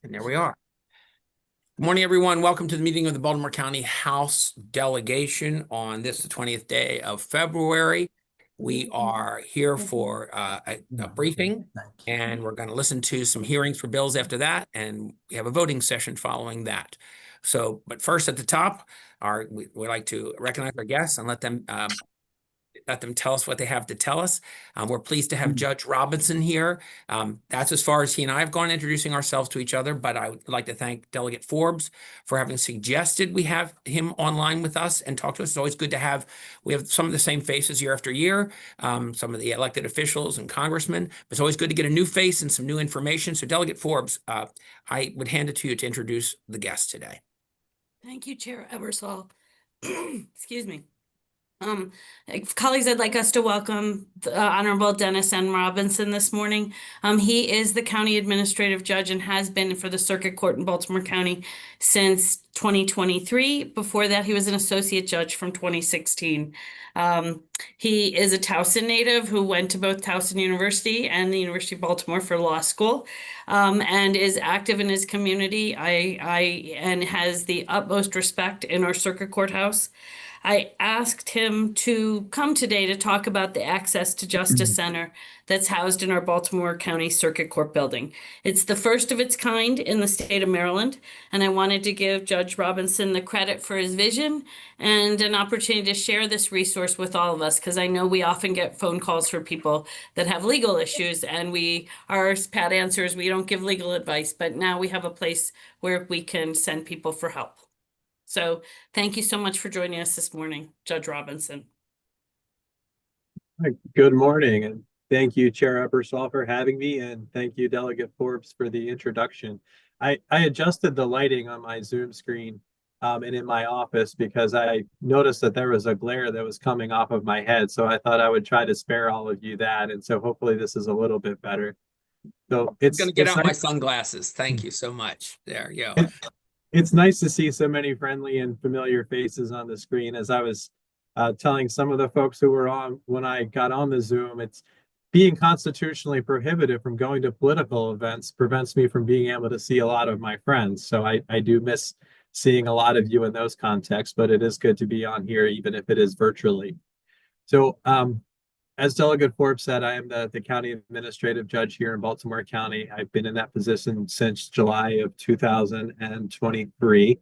And there we are. Good morning, everyone. Welcome to the meeting of the Baltimore County House Delegation on this, the 20th day of February. We are here for a briefing, and we're going to listen to some hearings for bills after that, and we have a voting session following that. So, but first at the top, we like to recognize our guests and let them tell us what they have to tell us. We're pleased to have Judge Robinson here. That's as far as he and I have gone introducing ourselves to each other, but I would like to thank Delegate Forbes for having suggested we have him online with us and talk to us. It's always good to have, we have some of the same faces year after year, some of the elected officials and congressmen, but it's always good to get a new face and some new information. So Delegate Forbes, I would hand it to you to introduce the guest today. Thank you, Chair Ebersol. Excuse me. Colleagues, I'd like us to welcome the Honorable Dennis N. Robinson this morning. He is the County Administrative Judge and has been for the Circuit Court in Baltimore County since 2023. Before that, he was an Associate Judge from 2016. He is a Towson native who went to both Towson University and the University of Baltimore for law school, and is active in his community and has the utmost respect in our Circuit Courthouse. I asked him to come today to talk about the Access to Justice Center that's housed in our Baltimore County Circuit Court building. It's the first of its kind in the state of Maryland, and I wanted to give Judge Robinson the credit for his vision and an opportunity to share this resource with all of us, because I know we often get phone calls from people that have legal issues, and we are pat answers. We don't give legal advice, but now we have a place where we can send people for help. So thank you so much for joining us this morning, Judge Robinson. Good morning, and thank you, Chair Ebersol, for having me, and thank you, Delegate Forbes, for the introduction. I adjusted the lighting on my Zoom screen and in my office because I noticed that there was a glare that was coming off of my head, so I thought I would try to spare all of you that, and so hopefully this is a little bit better. So I'm going to get out my sunglasses. Thank you so much. There you go. It's nice to see so many friendly and familiar faces on the screen. As I was telling some of the folks who were on when I got on the Zoom, it's being constitutionally prohibited from going to political events prevents me from being able to see a lot of my friends. So I do miss seeing a lot of you in those contexts, but it is good to be on here, even if it is virtually. So as Delegate Forbes said, I am the County Administrative Judge here in Baltimore County. I've been in that position since July of 2023.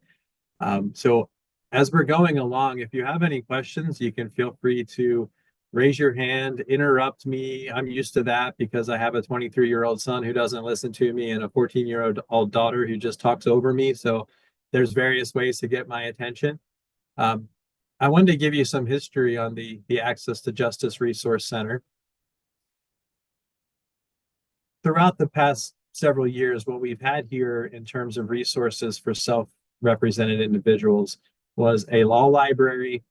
So as we're going along, if you have any questions, you can feel free to raise your hand, interrupt me. I'm used to that because I have a 23-year-old son who doesn't listen to me and a 14-year-old daughter who just talks over me. So there's various ways to get my attention. I wanted to give you some history on the Access to Justice Resource Center. Throughout the past several years, what we've had here in terms of resources for self-represented individuals was a law library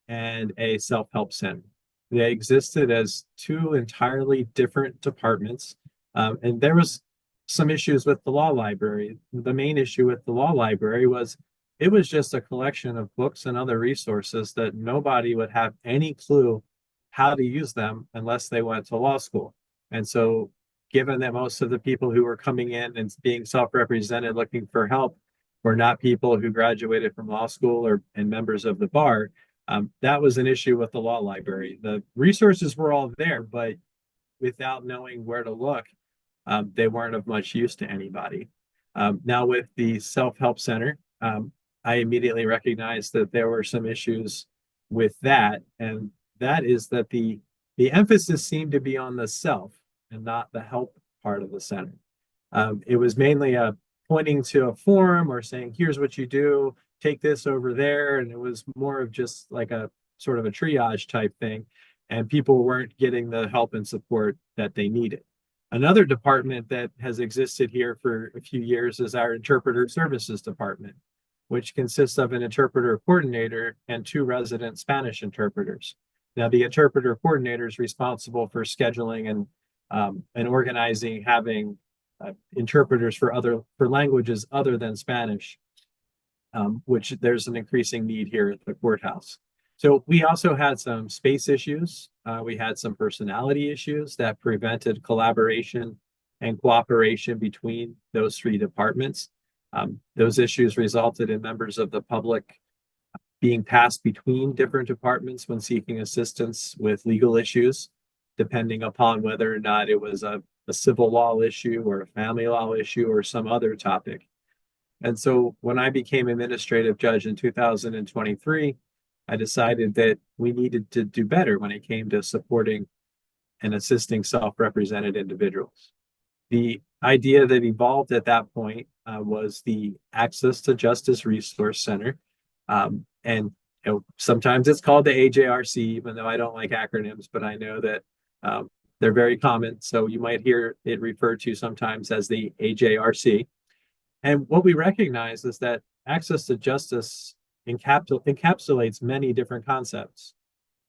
and a self-help center. They existed as two entirely different departments, and there was some issues with the law library. The main issue with the law library was it was just a collection of books and other resources that nobody would have any clue how to use them unless they went to law school. And so given that most of the people who were coming in and being self-represented looking for help were not people who graduated from law school and members of the bar, that was an issue with the law library. The resources were all there, but without knowing where to look, they weren't of much use to anybody. Now with the self-help center, I immediately recognized that there were some issues with that, and that is that the emphasis seemed to be on the self and not the help part of the center. It was mainly pointing to a form or saying, here's what you do, take this over there, and it was more of just like a sort of a triage type thing, and people weren't getting the help and support that they needed. Another department that has existed here for a few years is our Interpreter Services Department, which consists of an interpreter coordinator and 2 resident Spanish interpreters. Now, the interpreter coordinator is responsible for scheduling and organizing, having interpreters for languages other than Spanish, which there's an increasing need here at the courthouse. So we also had some space issues. We had some personality issues that prevented collaboration and cooperation between those three departments. Those issues resulted in members of the public being passed between different departments when seeking assistance with legal issues, depending upon whether or not it was a civil law issue or a family law issue or some other topic. And so when I became administrative judge in 2023, I decided that we needed to do better when it came to supporting and assisting self-represented individuals. The idea that evolved at that point was the Access to Justice Resource Center. And sometimes it's called the AJRC, even though I don't like acronyms, but I know that they're very common. So you might hear it referred to sometimes as the AJRC. And what we recognize is that access to justice encapsulates many different concepts.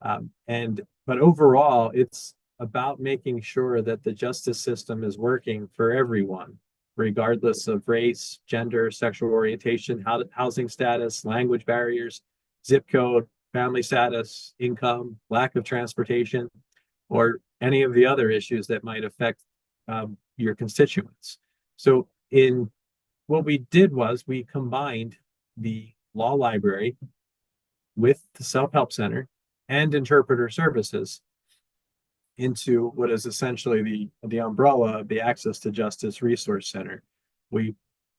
But overall, it's about making sure that the justice system is working for everyone, regardless of race, gender, sexual orientation, housing status, language barriers, zip code, family status, income, lack of transportation, or any of the other issues that might affect your constituents. So what we did was we combined the law library with the self-help center and interpreter services into what is essentially the umbrella of the Access to Justice Resource Center. We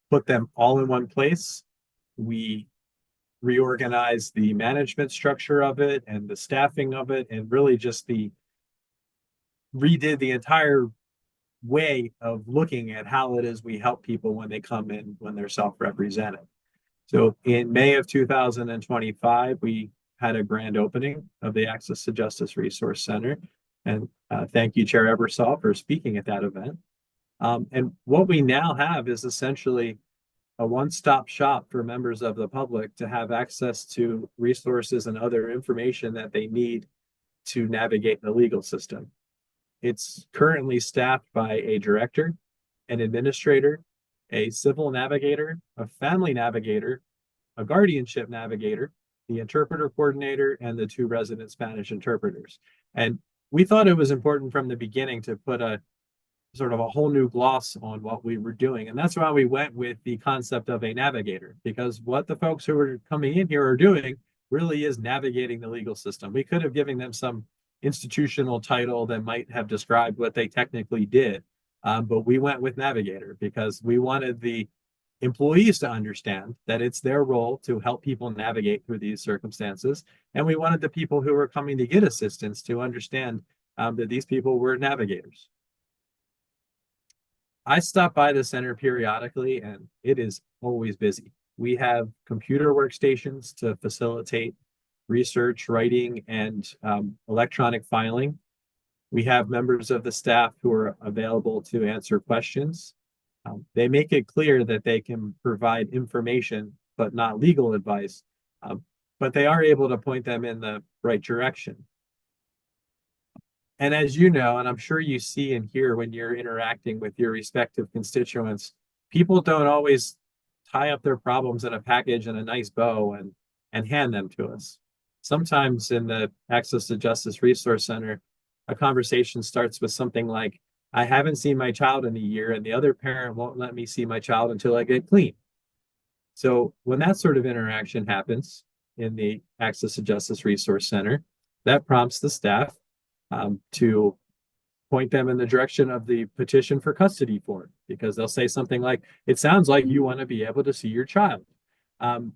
put them all in one place. We reorganized the management structure of it and the staffing of it, and really just redid the entire way of looking at how it is we help people when they come in, when they're self-represented. So in May of 2025, we had a grand opening of the Access to Justice Resource Center. And thank you, Chair Ebersol, for speaking at that event. And what we now have is essentially a one-stop shop for members of the public to have access to resources and other information that they need to navigate the legal system. It's currently staffed by a director, an administrator, a civil navigator, a family navigator, a guardianship navigator, the interpreter coordinator, and the 2 resident Spanish interpreters. And we thought it was important from the beginning to put a sort of a whole new gloss on what we were doing. And that's why we went with the concept of a navigator, because what the folks who are coming in here are doing really is navigating the legal system. We could have given them some institutional title that might have described what they technically did. But we went with navigator because we wanted the employees to understand that it's their role to help people navigate through these circumstances. And we wanted the people who were coming to get assistance to understand that these people were navigators. I stop by the center periodically, and it is always busy. We have computer workstations to facilitate research, writing, and electronic filing. We have members of the staff who are available to answer questions. They make it clear that they can provide information, but not legal advice, but they are able to point them in the right direction. And as you know, and I'm sure you see and hear when you're interacting with your respective constituents, people don't always tie up their problems in a package and a nice bow and hand them to us. Sometimes in the Access to Justice Resource Center, a conversation starts with something like, I haven't seen my child in a year, and the other parent won't let me see my child until I get clean. So when that sort of interaction happens in the Access to Justice Resource Center, that prompts the staff to point them in the direction of the petition for custody form, because they'll say something like, it sounds like you want to be able to see your child.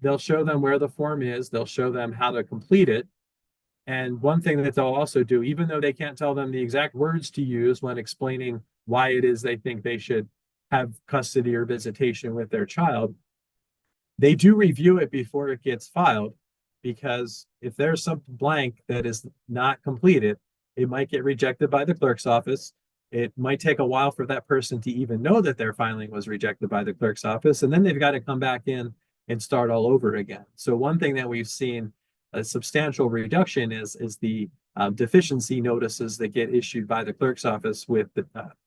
They'll show them where the form is, they'll show them how to complete it. And one thing that they'll also do, even though they can't tell them the exact words to use when explaining why it is they think they should have custody or visitation with their child, they do review it before it gets filed, because if there's some blank that is not completed, it might get rejected by the clerk's office. It might take a while for that person to even know that their filing was rejected by the clerk's office, and then they've got to come back in and start all over again. So one thing that we've seen a substantial reduction is the deficiency notices that get issued by the clerk's office with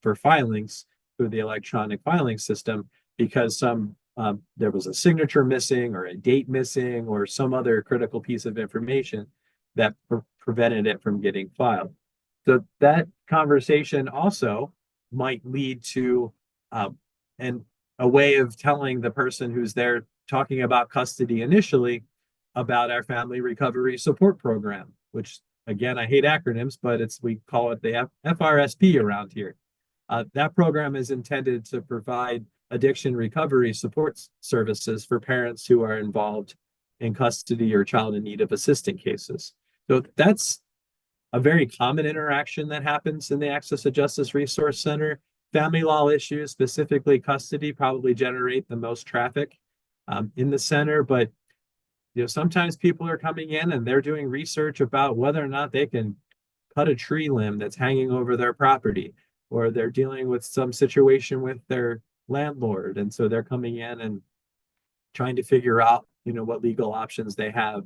for filings through the electronic filing system, because there was a signature missing or a date missing or some other critical piece of information that prevented it from getting filed. So that conversation also might lead to and a way of telling the person who's there talking about custody initially about our family recovery support program, which again, I hate acronyms, but we call it the FRSP around here. That program is intended to provide addiction recovery support services for parents who are involved in custody or child in need of assistance cases. So that's a very common interaction that happens in the Access to Justice Resource Center. Family law issues, specifically custody, probably generate the most traffic in the center. But sometimes people are coming in and they're doing research about whether or not they can cut a tree limb that's hanging over their property, or they're dealing with some situation with their landlord, and so they're coming in and trying to figure out what legal options they have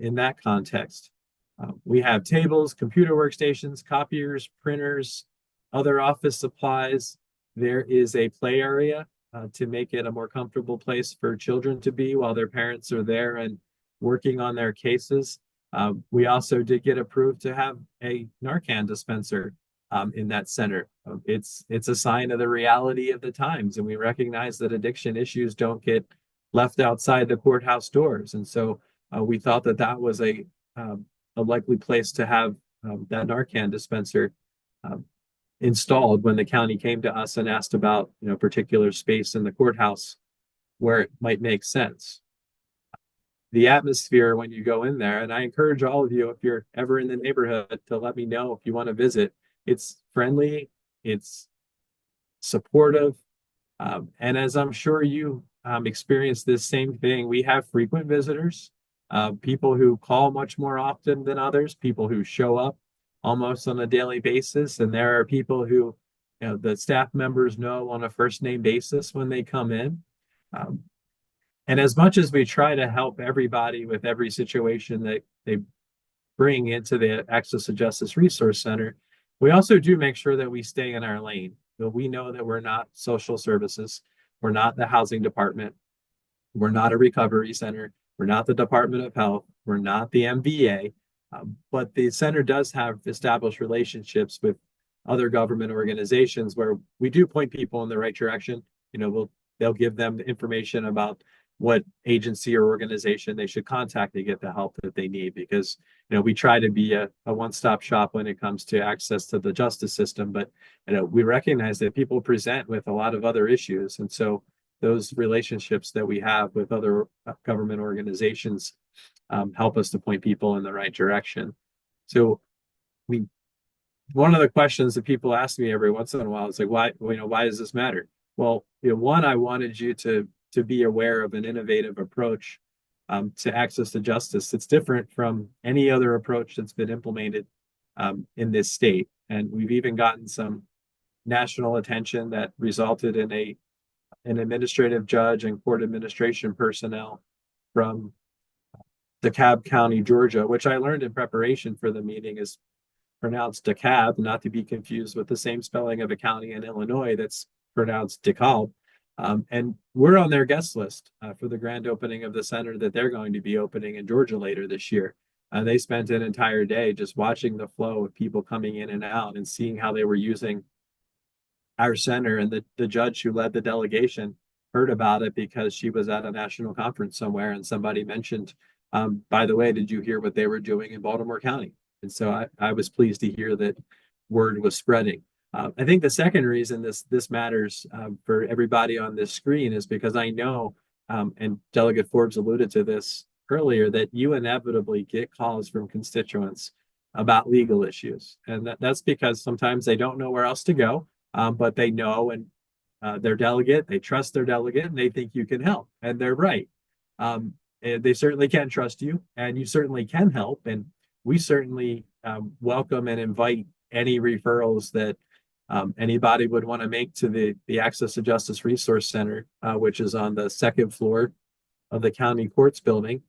in that context. We have tables, computer workstations, copiers, printers, other office supplies. There is a play area to make it a more comfortable place for children to be while their parents are there and working on their cases. We also did get approved to have a Narcan dispenser in that center. It's a sign of the reality of the times, and we recognize that addiction issues don't get left outside the courthouse doors. And so we thought that was a likely place to have that Narcan dispenser installed when the county came to us and asked about particular space in the courthouse where it might make sense. The atmosphere when you go in there, and I encourage all of you, if you're ever in the neighborhood, to let me know if you want to visit. It's friendly, it's supportive, and as I'm sure you experience this same thing, we have frequent visitors, people who call much more often than others, people who show up almost on a daily basis, and there are people who the staff members know on a first name basis when they come in. And as much as we try to help everybody with every situation that they bring into the Access to Justice Resource Center, we also do make sure that we stay in our lane. But we know that we're not social services, we're not the housing department, we're not a recovery center, we're not the Department of Health, we're not the MVA, but the center does have established relationships with other government organizations where we do point people in the right direction. They'll give them information about what agency or organization they should contact to get the help that they need, because we try to be a one-stop shop when it comes to access to the justice system. But we recognize that people present with a lot of other issues, and so those relationships that we have with other government organizations help us to point people in the right direction. So one of the questions that people ask me every once in a while is like, why does this matter? Well, one, I wanted you to be aware of an innovative approach to access to justice. It's different from any other approach that's been implemented in this state. And we've even gotten some national attention that resulted in an administrative judge and court administration personnel from DeKalb County, Georgia, which I learned in preparation for the meeting is pronounced DeKalb, not to be confused with the same spelling of a county in Illinois that's pronounced DeKalb. And we're on their guest list for the grand opening of the center that they're going to be opening in Georgia later this year. They spent an entire day just watching the flow of people coming in and out and seeing how they were using our center. And the judge who led the delegation heard about it because she was at a national conference somewhere and somebody mentioned, by the way, did you hear what they were doing in Baltimore County? And so I was pleased to hear that word was spreading. I think the second reason this matters for everybody on this screen is because I know, and Delegate Forbes alluded to this earlier, that you inevitably get calls from constituents about legal issues. And that's because sometimes they don't know where else to go, but they know and their delegate, they trust their delegate, and they think you can help. And they're right. They certainly can trust you, and you certainly can help. And we certainly welcome and invite any referrals that anybody would want to make to the Access to Justice Resource Center, which is on the second floor of the county courts building.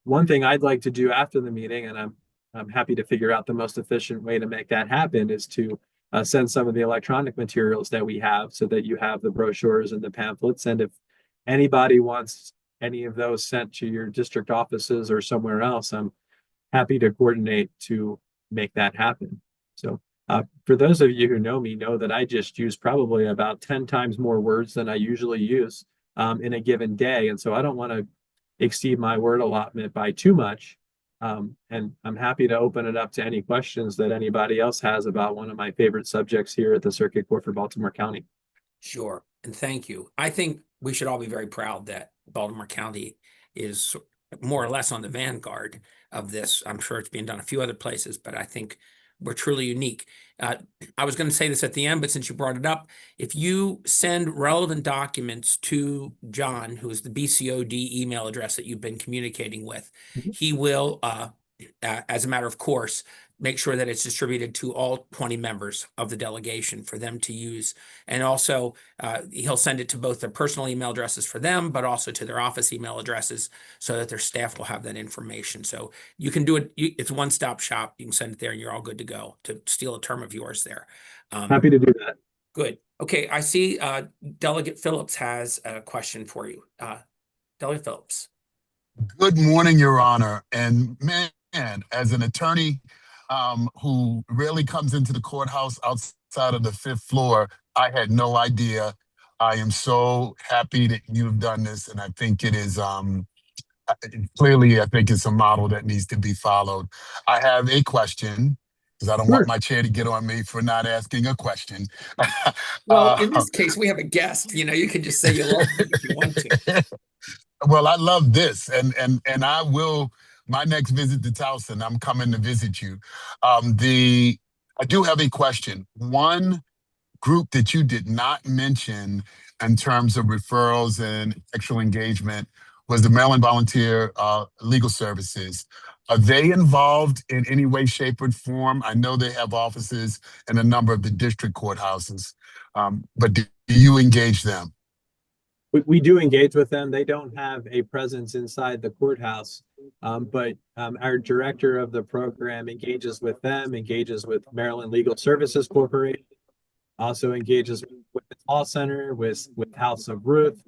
One thing I'd like to do after the meeting, and I'm happy to figure out the most efficient way to make that happen, is to send some of the electronic materials that we have so that you have the brochures and the pamphlets. And if anybody wants any of those sent to your district offices or somewhere else, I'm happy to coordinate to make that happen. So For those of you who know me, know that I just use probably about 10 times more words than I usually use in a given day. And so I don't want to exceed my word allotment by too much. And I'm happy to open it up to any questions that anybody else has about one of my favorite subjects here at the Circuit Court for Baltimore County. Sure. And thank you. I think we should all be very proud that Baltimore County is more or less on the vanguard of this. I'm sure it's being done a few other places, but I think we're truly unique. I was going to say this at the end, but since you brought it up, if you send relevant documents to John, who is the BCOD email address that you've been communicating with, he will, as a matter of course, make sure that it's distributed to all 20 members of the delegation for them to use. And also, he'll send it to both their personal email addresses for them, but also to their office email addresses so that their staff will have that information. So you can do it. It's a one-stop shop. You can send it there and you're all good to go, to steal a term of yours there. Happy to do that. Good. Okay, I see Delegate Phillips has a question for you. Delegate Phillips. Good morning, Your Honor. And man, as an attorney who rarely comes into the courthouse outside of the 5th floor, I had no idea. I am so happy that you've done this, and I think it is clearly, I think it's a model that needs to be followed. I have a question, because I don't want my chair to get on me for not asking a question. Well, in this case, we have a guest. You can just say you love me if you want to. Well, I love this, and I will. My next visit to Towson, I'm coming to visit you. I do have a question. One group that you did not mention in terms of referrals and actual engagement was the Maryland Volunteer Legal Services. Are they involved in any way, shape, or form? I know they have offices in a number of the district courthouses, but do you engage them? We do engage with them. They don't have a presence inside the courthouse, but our director of the program engages with them, engages with Maryland Legal Services Corporation, also engages with the Law Center, with House of Ruth,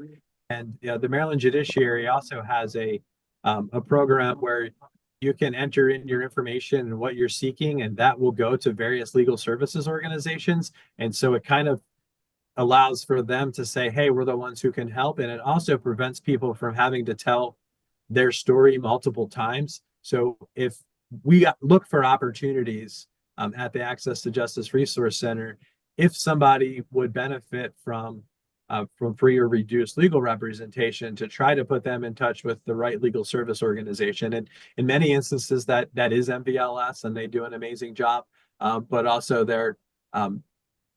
and the Maryland Judiciary also has a program where you can enter in your information and what you're seeking, and that will go to various legal services organizations. And so it kind of allows for them to say, hey, we're the ones who can help. And it also prevents people from having to tell their story multiple times. So if we look for opportunities at the Access to Justice Resource Center, if somebody would benefit from free or reduced legal representation, to try to put them in touch with the right legal service organization. And in many instances, that is MVLS, and they do an amazing job, but also they're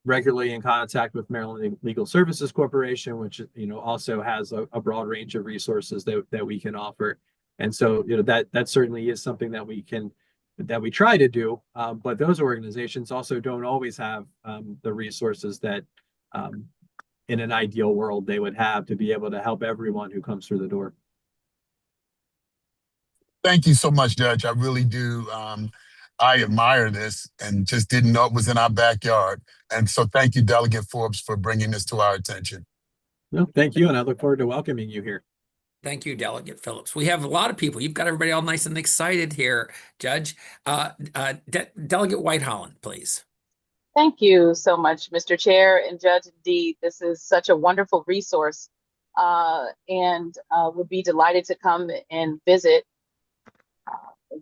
regularly in contact with Maryland Legal Services Corporation, which also has a broad range of resources that we can offer. And so that certainly is something that we try to do, but those organizations also don't always have the resources that in an ideal world they would have to be able to help everyone who comes through the door. Thank you so much, Judge. I really do. I admire this and just didn't know it was in our backyard. And so thank you, Delegate Forbes, for bringing this to our attention. No, thank you. And I look forward to welcoming you here. Thank you, Delegate Phillips. We have a lot of people. You've got everybody all nice and excited here, Judge. Delegate White-Holland, please. Thank you so much, Mr. Chair and Judge. Indeed, this is such a wonderful resource, and would be delighted to come and visit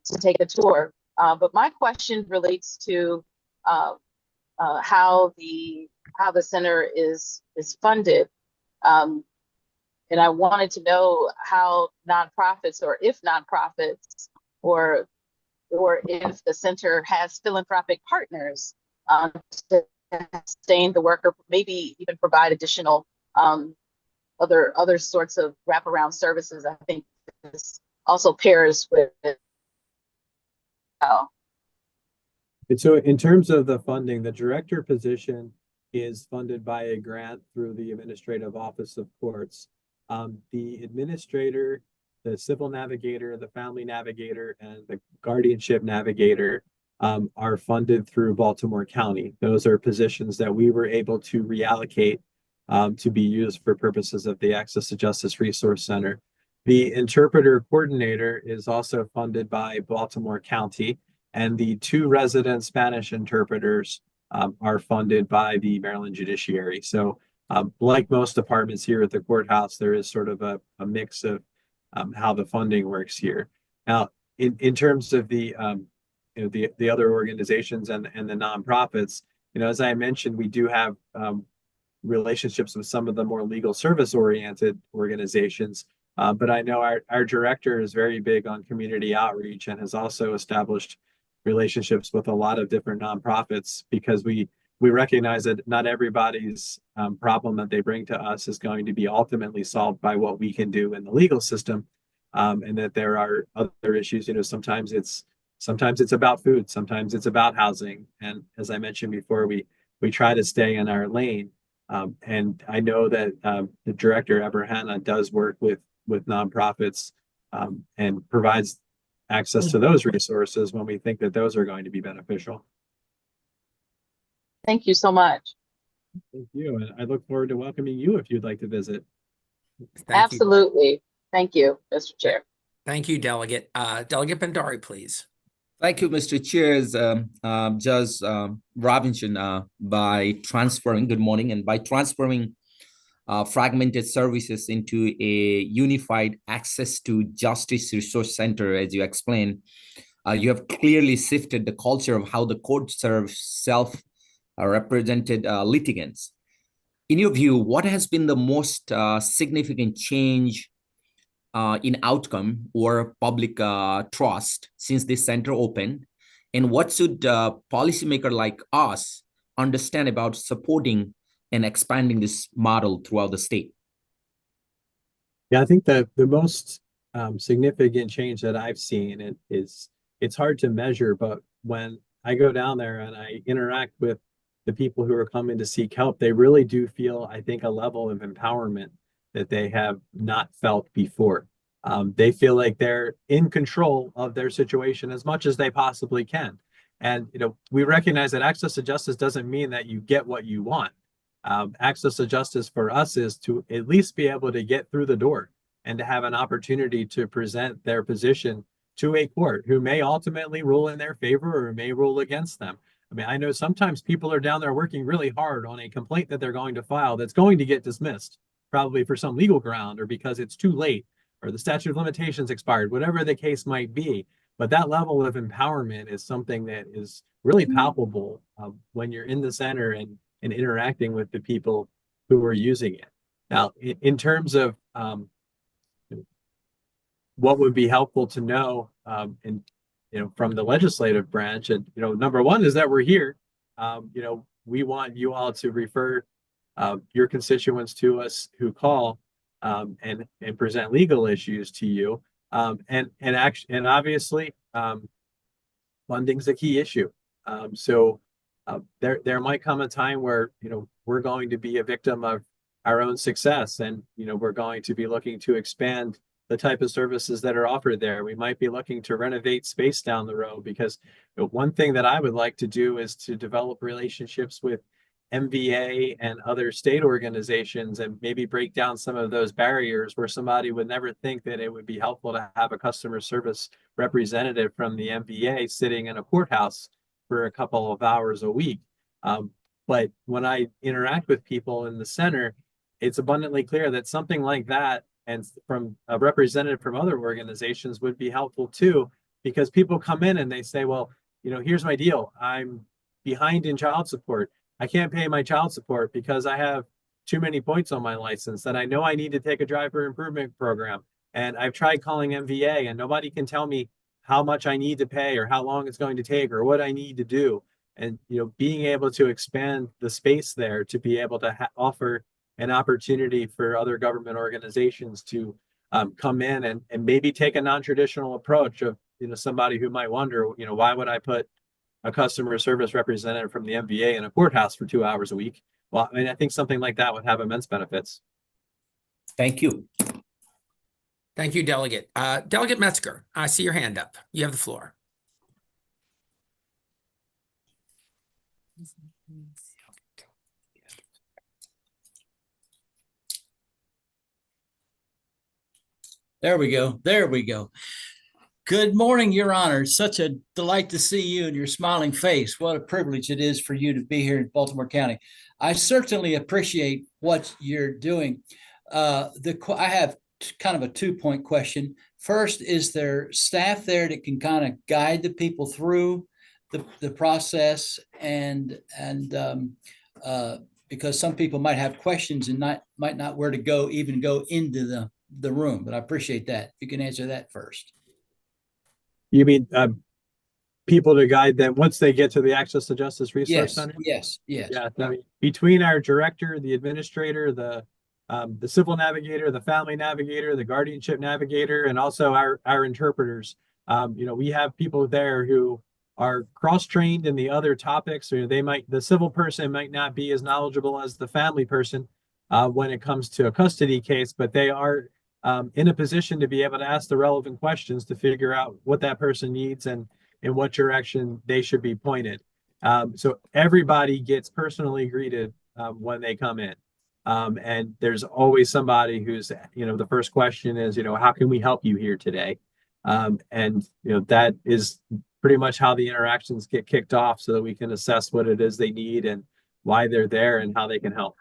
to take a tour. But my question relates to how the center is funded, and I wanted to know how nonprofits, or if nonprofits, or if the center has philanthropic partners to sustain the work, or maybe even provide additional other sorts of wraparound services. I think this also pairs with it. And so in terms of the funding, the director position is funded by a grant through the Administrative Office of Courts. The administrator, the civil navigator, the family navigator, and the guardianship navigator are funded through Baltimore County. Those are positions that we were able to reallocate to be used for purposes of the Access to Justice Resource Center. The interpreter coordinator is also funded by Baltimore County, and the 2 resident Spanish interpreters are funded by the Maryland judiciary. So like most departments here at the courthouse, there is sort of a mix of how the funding works here. Now, in terms of the the other organizations and the nonprofits, as I mentioned, we do have relationships with some of the more legal service oriented organizations. But I know our director is very big on community outreach and has also established relationships with a lot of different nonprofits, because we recognize that not everybody's problem that they bring to us is going to be ultimately solved by what we can do in the legal system, and that there are other issues. Sometimes it's about food, sometimes it's about housing, and as I mentioned before, we try to stay in our lane. And I know that the director, Abrahana, does work with nonprofits and provides access to those resources when we think that those are going to be beneficial. Thank you so much. Thank you. And I look forward to welcoming you if you'd like to visit. Thank you. Absolutely. Thank you, Mr. Chair. Thank you, Delegate. Delegate Bhandari, please. Thank you, Mr. Chairs, Judge Robinson, by transferring, good morning, and by transferring fragmented services into a unified access to justice resource center, as you explained, you have clearly shifted the culture of how the court serves self-represented litigants. In your view, what has been the most significant change in outcome or public trust since this center opened? And what should policymakers like us understand about supporting and expanding this model throughout the state? Yeah, I think that the most significant change that I've seen it's hard to measure, but when I go down there and I interact with the people who are coming to seek help, they really do feel, I think, a level of empowerment that they have not felt before. They feel like they're in control of their situation as much as they possibly can. And, we recognize that access to justice doesn't mean that you get what you want. Access to justice for us is to at least be able to get through the door and to have an opportunity to present their position to a court who may ultimately rule in their favor or may rule against them. I mean, I know sometimes people are down there working really hard on a complaint that they're going to file that's going to get dismissed, probably for some legal ground or because it's too late or the statute of limitations expired, whatever the case might be. But that level of empowerment is something that is really palpable when you're in the center and interacting with the people who are using it. Now, in terms of what would be helpful to know, from the legislative branch, and number one is that we're here. We want you all to refer your constituents to us who call and present legal issues to you, and obviously funding's a key issue. So there might come a time where we're going to be a victim of our own success, and we're going to be looking to expand the type of services that are offered there. We might be looking to renovate space down the road, because one thing that I would like to do is to develop relationships with MVA and other state organizations and maybe break down some of those barriers where somebody would never think that it would be helpful to have a customer service representative from the MVA sitting in a courthouse for a couple of hours a week. But when I interact with people in the center, it's abundantly clear that something like that and from a representative from other organizations would be helpful too, because people come in and they say, well, here's my deal. I'm behind in child support. I can't pay my child support because I have too many points on my license that I know I need to take a driver improvement program. And I've tried calling MVA and nobody can tell me how much I need to pay or how long it's going to take or what I need to do. And, being able to expand the space there to be able to offer an opportunity for other government organizations to come in and maybe take a non-traditional approach of, somebody who might wonder, why would I put a customer service representative from the MVA in a courthouse for 2 hours a week? Well, I mean, I think something like that would have immense benefits. Thank you. Thank you, Delegate. Delegate Metzger, I see your hand up. You have the floor. There we go. There we go. Good morning, Your Honor. Such a delight to see you and your smiling face. What a privilege it is for you to be here in Baltimore County. I certainly appreciate what you're doing. I have kind of a 2-point question. First, is there staff there that can kind of guide the people through the process because some people might have questions and might not where to go, even go into the room, but I appreciate that. If you can answer that first. You mean people to guide them once they get to the Access to Justice Resource Yes, Center? yes. Yeah, I mean, between our director, the administrator, the civil navigator, the family navigator, the guardianship navigator, and also our interpreters, we have people there who are cross-trained in the other topics, or the civil person might not be as knowledgeable as the family person when it comes to a custody case, but they are in a position to be able to ask the relevant questions to figure out what that person needs and in what direction they should be pointed. So everybody gets personally greeted when they come in. And there's always somebody who's, the first question is, how can we help you here today? And that is pretty much how the interactions get kicked off so that we can assess what it is they need and why they're there and how they can help.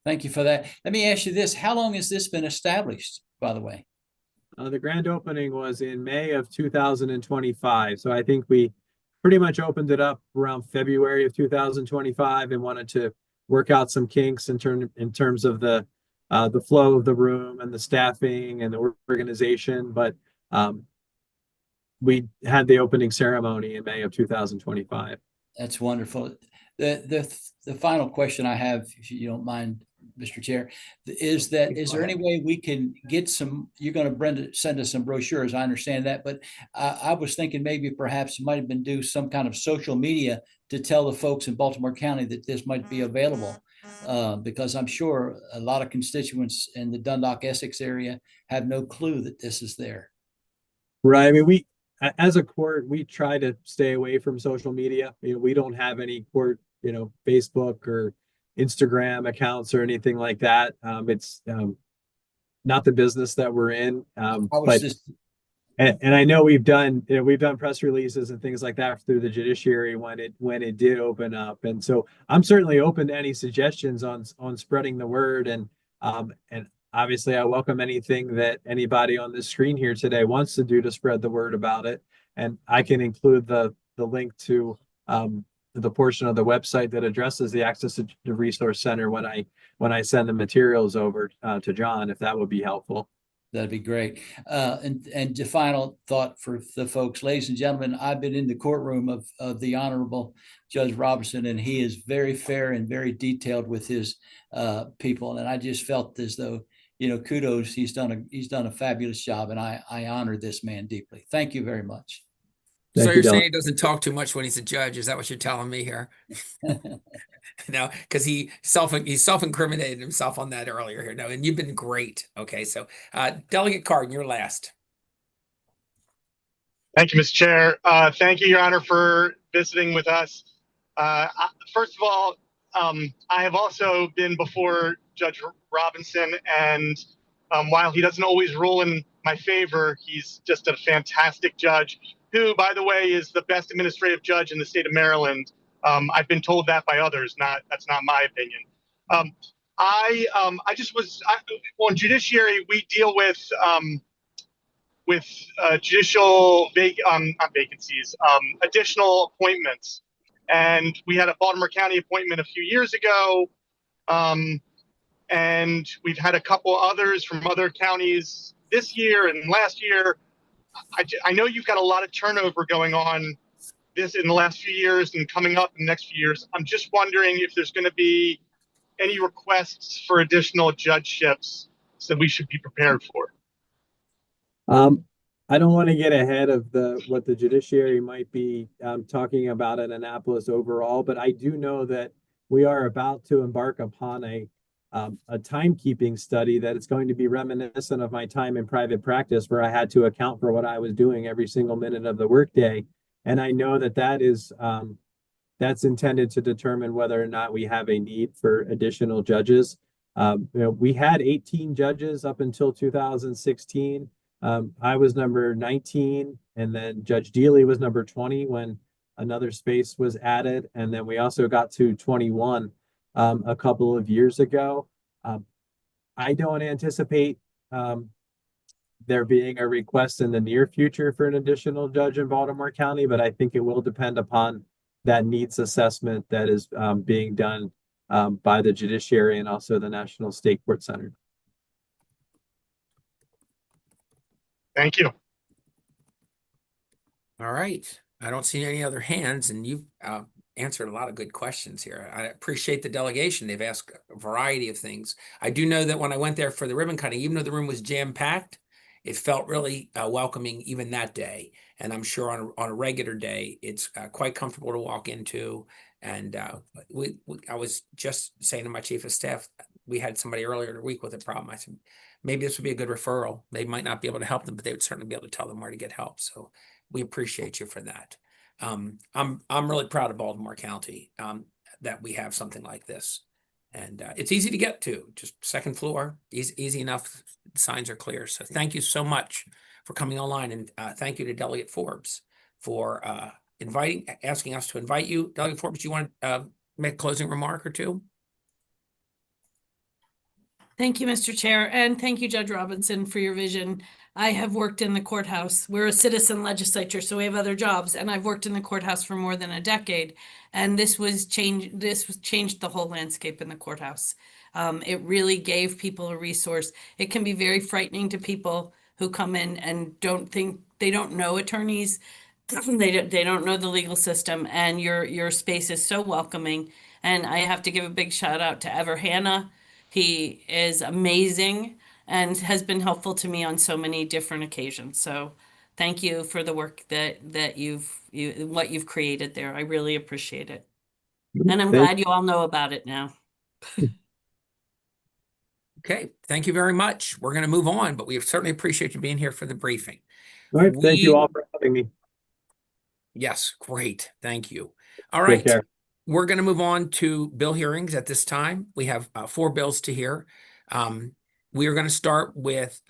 Thank you for that. Let me ask you this. How long has this been established, by the way? The grand opening was in May of 2025. So I think we pretty much opened it up around February of 2025 and wanted to work out some kinks in terms of the flow of the room and the staffing and the organization. But we had the opening ceremony in May of 2025. That's wonderful. The final question I have, if you don't mind, Mr. Chair, is there any way we can get you're going to send us some brochures, I understand that, but I was thinking maybe perhaps you might have been do some kind of social media to tell the folks in Baltimore County that this might be available, because I'm sure a lot of constituents in the Dundalk-Essex area have no clue that this is there. Right. I mean, as a court, we try to stay away from social media. We don't have any court, Facebook or Instagram accounts or anything like that. It's not the business that we're in. And I know we've done press releases and things like that through the judiciary when it did open up. And so I'm certainly open to any suggestions on spreading the word. And obviously I welcome anything that anybody on this screen here today wants to do to spread the word about it. And I can include the link to the portion of the website that addresses the Access to the Resource Center when I send the materials over to John, if that would be helpful. That'd be great. And the final thought for the folks, ladies and gentlemen, I've been in the courtroom of the Honorable Judge Robinson, and he is very fair and very detailed with his people. And I just felt as though, kudos, he's done a fabulous job, and I honor this man deeply. Thank you very much. So you're saying he doesn't talk too much when he's a judge? Is that what you're telling me here? No, because he self-incriminated himself on that earlier here. No, and you've been great. Okay, so Delegate Cardin, you're last. Thank you, Mr. Chair. Thank you, Your Honor, for visiting with us. First of all, I have also been before Judge Robinson, and while he doesn't always rule in my favor, he's just a fantastic judge who, by the way, is the best administrative judge in the state of Maryland. I've been told that by others. That's not my opinion. On judiciary, we deal with judicial not vacancies, additional appointments, and we had a Baltimore County appointment a few years ago, and we've had a couple others from other counties this year and last year. I know you've got a lot of turnover going on in the last few years and coming up in the next few years. I'm just wondering if there's going to be any requests for additional judgeships that we should be prepared for. I don't want to get ahead of what the judiciary might be talking about in Annapolis overall, but I do know that we are about to embark upon a timekeeping study that is going to be reminiscent of my time in private practice, where I had to account for what I was doing every single minute of the workday. And I know that's intended to determine whether or not we have a need for additional judges. We had 18 judges up until 2016. I was number 19, and then Judge Dealey was number 20 when another space was added. And then we also got to 21 a couple of years ago. I don't anticipate there being a request in the near future for an additional judge in Baltimore County, but I think it will depend upon that needs assessment that is being done by the judiciary and also the National State Court Center. Thank you. All right. I don't see any other hands, and you've answered a lot of good questions here. I appreciate the delegation. They've asked a variety of things. I do know that when I went there for the ribbon cutting, even though the room was jam-packed, it felt really welcoming even that day. And I'm sure on a regular day, it's quite comfortable to walk into. And I was just saying to my chief of staff, we had somebody earlier in the week with a problem. I said, maybe this would be a good referral. They might not be able to help them, but they would certainly be able to tell them where to get help. So we appreciate you for that. I'm really proud of Baltimore County that we have something like this. And it's easy to get to, just second floor, easy enough. The signs are clear. So thank you so much for coming online, and thank you to Delegate Forbes for asking us to invite you. Delegate Forbes, you want to make a closing remark or two? Thank you, Mr. Chair, and thank you, Judge Robinson, for your vision. I have worked in the courthouse. We're a citizen legislature, so we have other jobs, and I've worked in the courthouse for more than a decade. And this changed the whole landscape in the courthouse. It really gave people a resource. It can be very frightening to people who come in and they don't know attorneys, they don't know the legal system, and your space is so welcoming. And I have to give a big shout out to Ever Hannah. He is amazing and has been helpful to me on so many different occasions. So thank you for the work that what you've created there. I really appreciate it. And I'm glad you all know about it now. Okay, thank you very much. We're going to move on, but we certainly appreciate you being here for the briefing. All right, thank you all for having me. Yes, great. Thank you. All right. Take care. We're going to move on to bill hearings at this time. We have 4 bills to hear. We are going to start with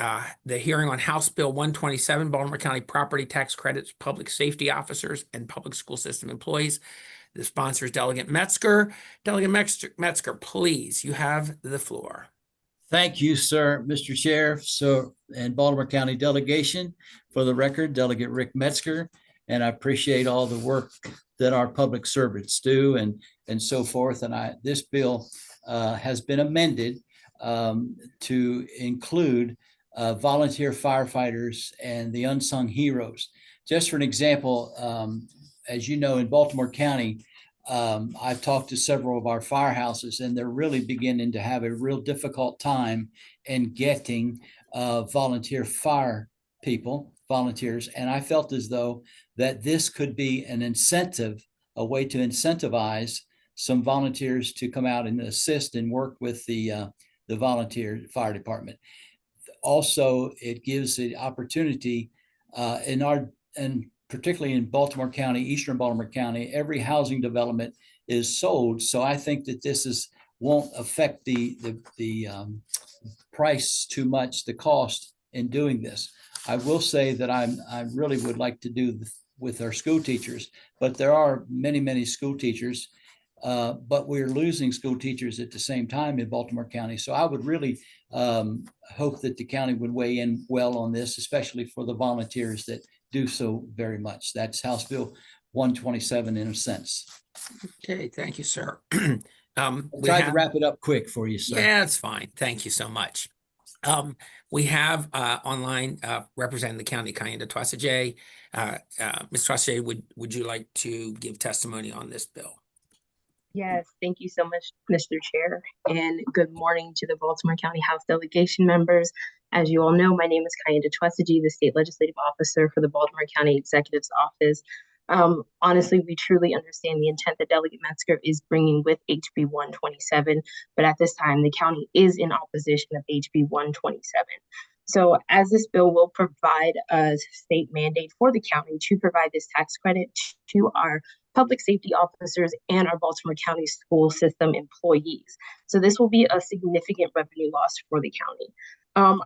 the hearing on House Bill 127, Baltimore County Property Tax Credits, Public Safety Officers, and Public School System Employees. The sponsor is Delegate Metzger. Delegate Metzger, please, you have the floor. Thank you, sir, Mr. Chair. And Baltimore County delegation, for the record, Delegate Rick Metzger, and I appreciate all the work that our public servants do and so forth. And this bill has been amended to include volunteer firefighters and the unsung heroes. Just for an example, as you know, in Baltimore County, I've talked to several of our firehouses, and they're really beginning to have a real difficult time in getting volunteer fire people, volunteers. And I felt as though that this could be an incentive, a way to incentivize some volunteers to come out and assist and work with the volunteer fire department. Also, it gives the opportunity and particularly in Baltimore County, Eastern Baltimore County, every housing development is sold. So I think that this won't affect the price too much, the cost in doing this. I will say that I really would like to do with our school teachers, but there are many, many school teachers, but we're losing school teachers at the same time in Baltimore County. So I would really hope that the county would weigh in well on this, especially for the volunteers that do so very much. That's House Bill 127 in a sense. Okay, thank you, sir. I tried to wrap it up quick for you, sir. Yeah, it's fine. Thank you so much. We have online representing the county, Kayenda Twasajay. Ms. Twasajay, would you like to give testimony on this bill? Yes, thank you so much, Mr. Chair, and good morning to the Baltimore County House delegation members. As you all know, my name is Kayenda Twasajay, the State Legislative Officer for the Baltimore County Executive's Office. Honestly, we truly understand the intent that Delegate Metzger is bringing with HB 127, but at this time, the county is in opposition of HB 127. So as this bill will provide a state mandate for the county to provide this tax credit to our public safety officers and our Baltimore County school system employees. So this will be a significant revenue loss for the county.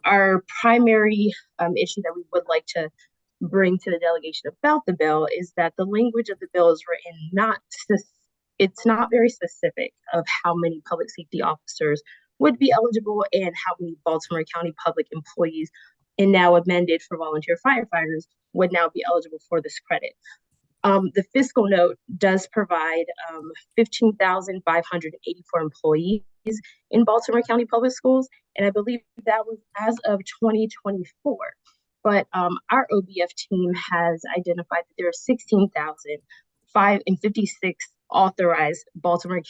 Our primary issue that we would like to bring to the delegation about the bill is that the language of the bill is written it's not very specific of how many public safety officers would be eligible and how many Baltimore County public employees, and now amended for volunteer firefighters, would now be eligible for this credit. The fiscal note does provide 15,584 employees in Baltimore County Public Schools, and I believe that was as of 2024. But our OBF team has identified that there are 16,556 authorized Baltimore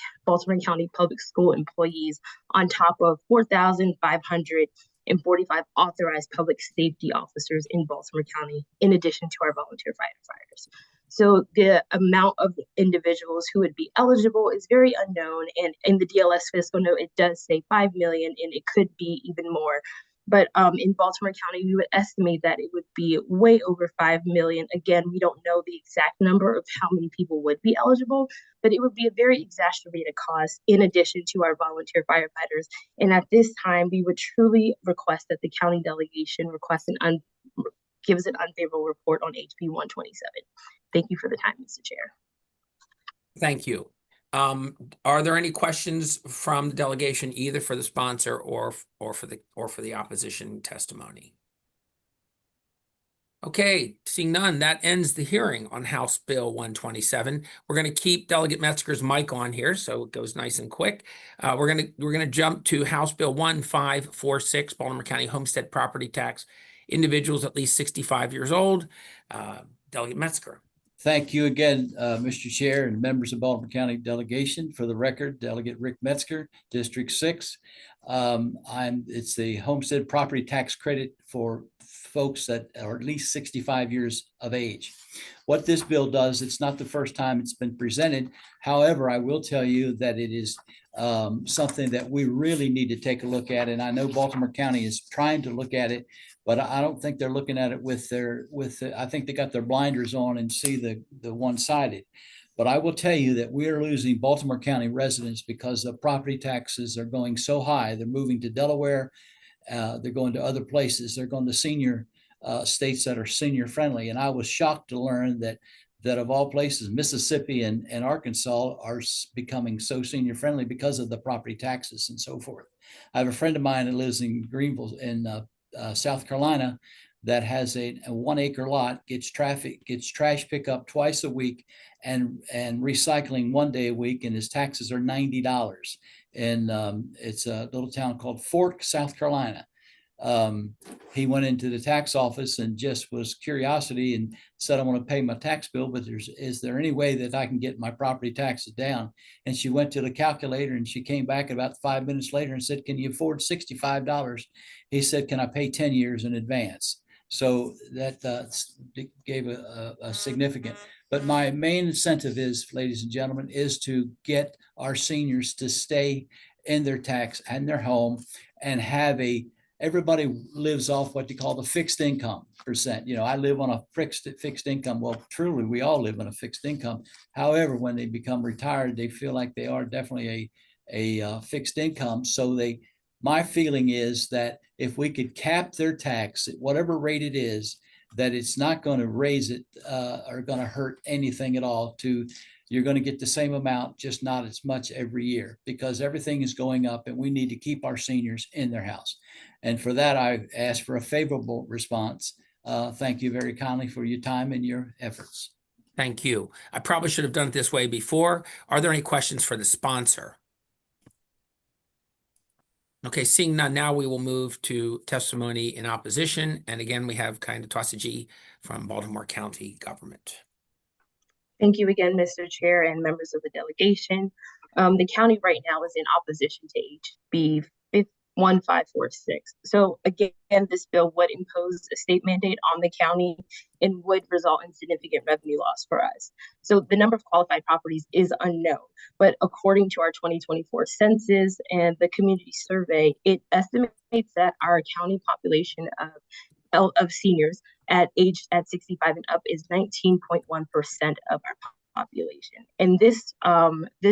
County Public School employees on top of 4,545 authorized public safety officers in Baltimore County, in addition to our volunteer firefighters. So the amount of individuals who would be eligible is very unknown. And in the DLS fiscal note, it does say 5 million, and it could be even more. But in Baltimore County, we would estimate that it would be way over 5 million. Again, we don't know the exact number of how many people would be eligible, but it would be a very exacerbated cost in addition to our volunteer firefighters. And at this time, we would truly request that the county delegation gives an unfavorable report on HB 127. Thank you for the time, Mr. Chair. Thank you. Are there any questions from the delegation, either for the sponsor or for the opposition testimony? Okay, seeing none, that ends the hearing on House Bill 127. We're going to keep Delegate Metzger's mic on here, so it goes nice and quick. We're going to jump to House Bill 1546, Baltimore County Homestead Property Tax, individuals at least 65 years old. Delegate Metzger. Thank you again, Mr. Chair and members of Baltimore County delegation. For the record, Delegate Rick Metzger, District 6. It's the homestead property tax credit for folks that are at least 65 years of age. What this bill does, it's not the first time it's been presented. However, I will tell you that it is something that we really need to take a look at. And I know Baltimore County is trying to look at it, but I don't think they're looking at it I think they got their blinders on and see the one-sided. But I will tell you that we are losing Baltimore County residents because the property taxes are going so high. They're moving to Delaware. They're going to other places. They're going to senior states that are senior friendly. And I was shocked to learn that of all places, Mississippi and Arkansas are becoming so senior friendly because of the property taxes and so forth. I have a friend of mine that lives in Greenville in South Carolina that has a 1 acre lot, gets trash pickup twice a week and recycling 1 day a week, and his taxes are $90. And it's a little town called Fork, South Carolina. He went into the tax office and just was curiosity and said, I want to pay my tax bill, but is there any way that I can get my property taxes down? And she went to the calculator and she came back about 5 minutes later and said, can you afford $65? He said, can I pay 10 years in advance? So that gave a significant, but my main incentive is, ladies and gentlemen, is to get our seniors to stay in their tax and their home and have everybody lives off what they call the fixed income percent. You know, I live on a fixed income. Well, truly, we all live on a fixed income. However, when they become retired, they feel like they are definitely a fixed income. So my feeling is that if we could cap their tax at whatever rate it is, that it's not going to raise it or going to hurt anything at all. You're going to get the same amount, just not as much every year, because everything is going up and we need to keep our seniors in their house. And for that, I ask for a favorable response. Thank you very kindly for your time and your efforts. Thank you. I probably should have done it this way before. Are there any questions for the sponsor? Okay, seeing none, now we will move to testimony in opposition. And again, we have Kayinda Twassajee from Baltimore County government. Thank you again, Mr. Chair and members of the delegation. The county right now is in opposition to HB 1546. So again, this bill would impose a state mandate on the county and would result in significant revenue loss for us. So the number of qualified properties is unknown, but according to our 2024 census and the community survey, it estimates that our county population of seniors at 65 and up is 19.1% of our population. And this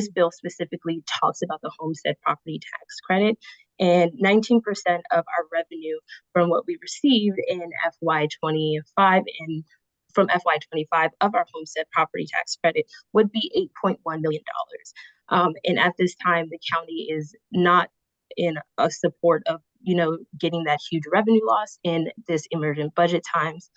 bill specifically talks about the homestead property tax credit, and 19% of our revenue from what we received in FY25 and from FY25 of our homestead property tax credit would be $8.1 million. And at this time, the county is not in a support of getting that huge revenue loss in this emergent budget times.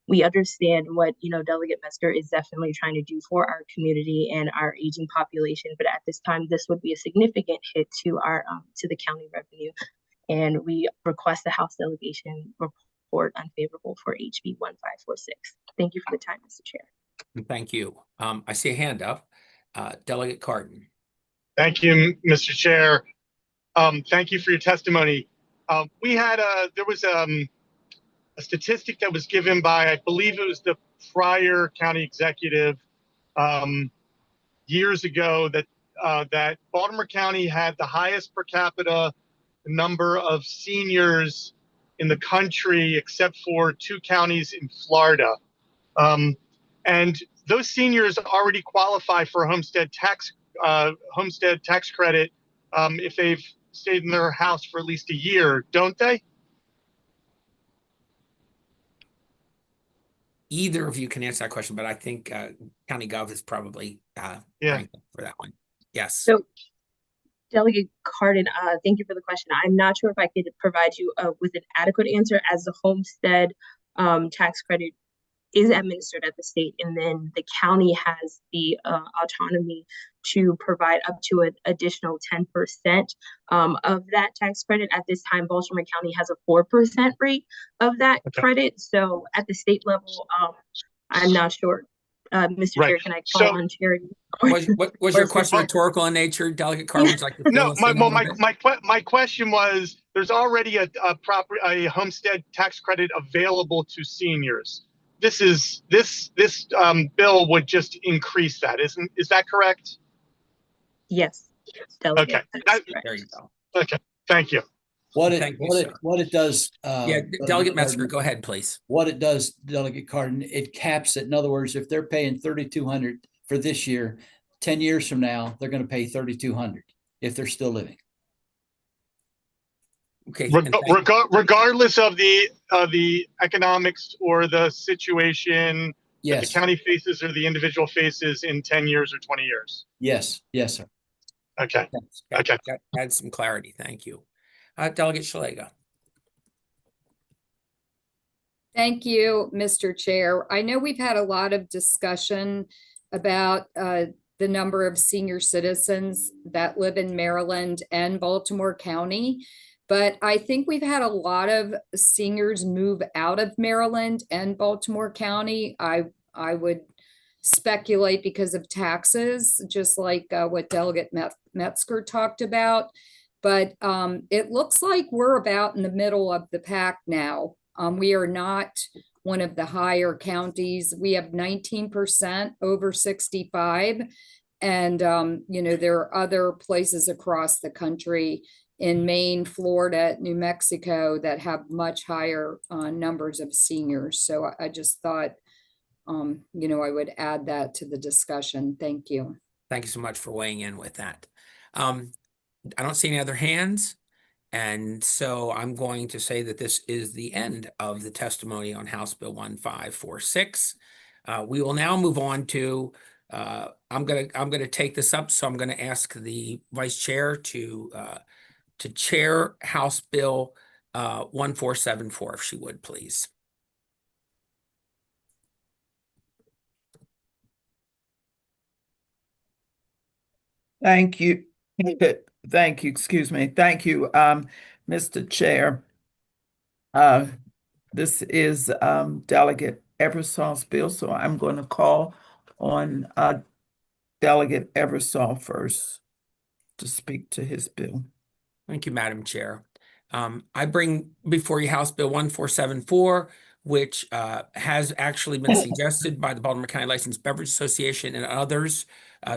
We understand what Delegate Metzger is definitely trying to do for our community and our aging population, but at this time, this would be a significant hit to our to the county revenue, and we request the House delegation report unfavorable for HB 1546. Thank you for the time, Mr. Chair. Thank you. I see a hand up. Delegate Cardin. Thank you, Mr. Chair. Thank you for your testimony. There was a statistic that was given by, I believe it was the prior county executive years ago, that Baltimore County had the highest per capita number of seniors in the country, except for 2 counties in Florida. And those seniors already qualify for homestead tax credit if they've stayed in their house for at least a year, don't they? Either of you can answer that question, but I think County Gov is probably ranked for that one. Yes. So, Delegate Cardin, thank you for the question. I'm not sure if I could provide you with an adequate answer, as the homestead tax credit is administered at the state, and then the county has the autonomy to provide up to an additional 10% of that tax credit. At this time, Baltimore County has a 4% rate of that credit. So at the state level, I'm not sure. Mr. Chair, can I call on Charity? Was your question rhetorical in nature, Delegate Carr? Would you like to No, my question was, there's already a homestead tax credit available to seniors. This bill would just increase that, is that correct? Yes. Delegate, okay. There you go. Okay. Thank you. What it does. Delegate Metzger, go ahead, please. What it does, Delegate Cardin, it caps it. In other words, if they're paying $3,200 for this year, 10 years from now, they're going to pay $3,200 if they're still living. Okay. Regardless of the economics or the situation that the county faces or the individual faces in 10 years or 20 years. Yes, sir. Okay. Okay. Add some clarity. Thank you. Delegate Szeliga. Thank you, Mr. Chair. I know we've had a lot of discussion about the number of senior citizens that live in Maryland and Baltimore County, but I think we've had a lot of seniors move out of Maryland and Baltimore County. I would speculate because of taxes, just like what Delegate Metzger talked about. But it looks like we're about in the middle of the pack now. We are not one of the higher counties. We have 19% over 65. And, there are other places across the country in Maine, Florida, New Mexico that have much higher numbers of seniors. So I just thought, I would add that to the discussion. Thank you. Thank you so much for weighing in with that. I don't see any other hands. And so I'm going to say that this is the end of the testimony on House Bill 1546. We will now move on to, I'm gonna take this up. So I'm gonna ask the Vice Chair to chair House Bill 1474, if she would, please. Thank you. Thank you. Excuse me. Thank you, Mr. Chair. This is Delegate Eversol's bill, so I'm going to call on Delegate Eversol first to speak to his bill. Thank you, Madam Chair. I bring before you House Bill 1474, which has actually been suggested by the Baltimore County Licensed Beverage Association and others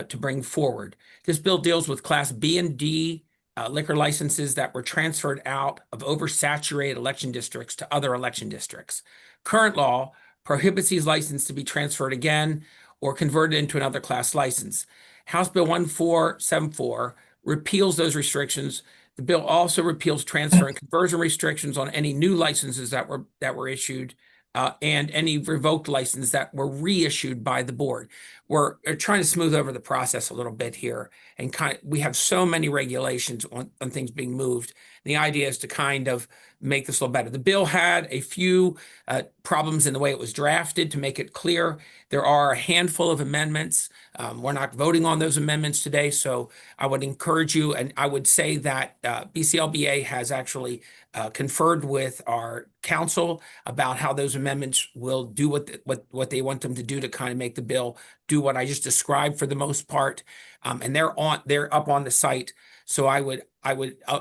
to bring forward. This bill deals with Class B and D liquor licenses that were transferred out of oversaturated election districts to other election districts. Current law prohibits these licenses to be transferred again or converted into another class license. House Bill 1474 repeals those restrictions. The bill also repeals transfer and conversion restrictions on any new licenses that were issued and any revoked licenses that were reissued by the board. We're trying to smooth over the process a little bit here, and we have so many regulations on things being moved. The idea is to kind of make this a little better. The bill had a few problems in the way it was drafted. To make it clear, there are a handful of amendments. We're not voting on those amendments today, so I would encourage you, and I would say that BCLBA has actually conferred with our council about how those amendments will do what they want them to do to kind of make the bill do what I just described for the most part. And they're up on the site. So I would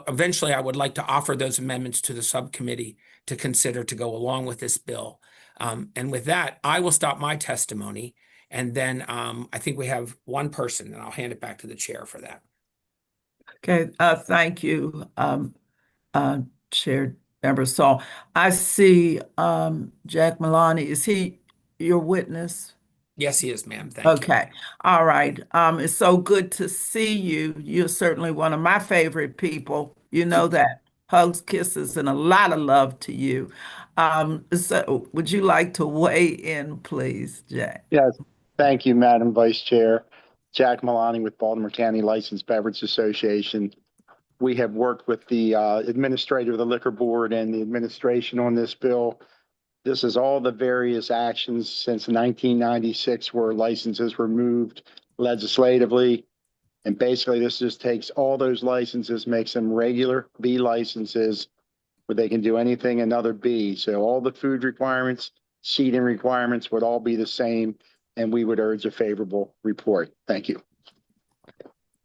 eventually I would like to offer those amendments to the subcommittee to consider to go along with this bill. And with that, I will stop my testimony. And then I think we have one person, and I'll hand it back to the chair for that. Okay, thank you, Chair Ebersol. I see Jack Maloney. Is he your witness? Yes, he is, ma'am. Thank you. Okay, all right. It's so good to see you. You're certainly one of my favorite people. You know that. Hugs, kisses, and a lot of love to you. So would you like to weigh in, please, Jack? Yes, thank you, Madam Vice Chair. Jack Maloney with Baltimore County Licensed Beverage Association. We have worked with the administrator of the Liquor Board and the administration on this bill. This is all the various actions since 1996 where licenses were moved legislatively. And basically, this just takes all those licenses, makes them regular B licenses where they can do anything another B. So all the food requirements, seating requirements would all be the same, and we would urge a favorable report. Thank you.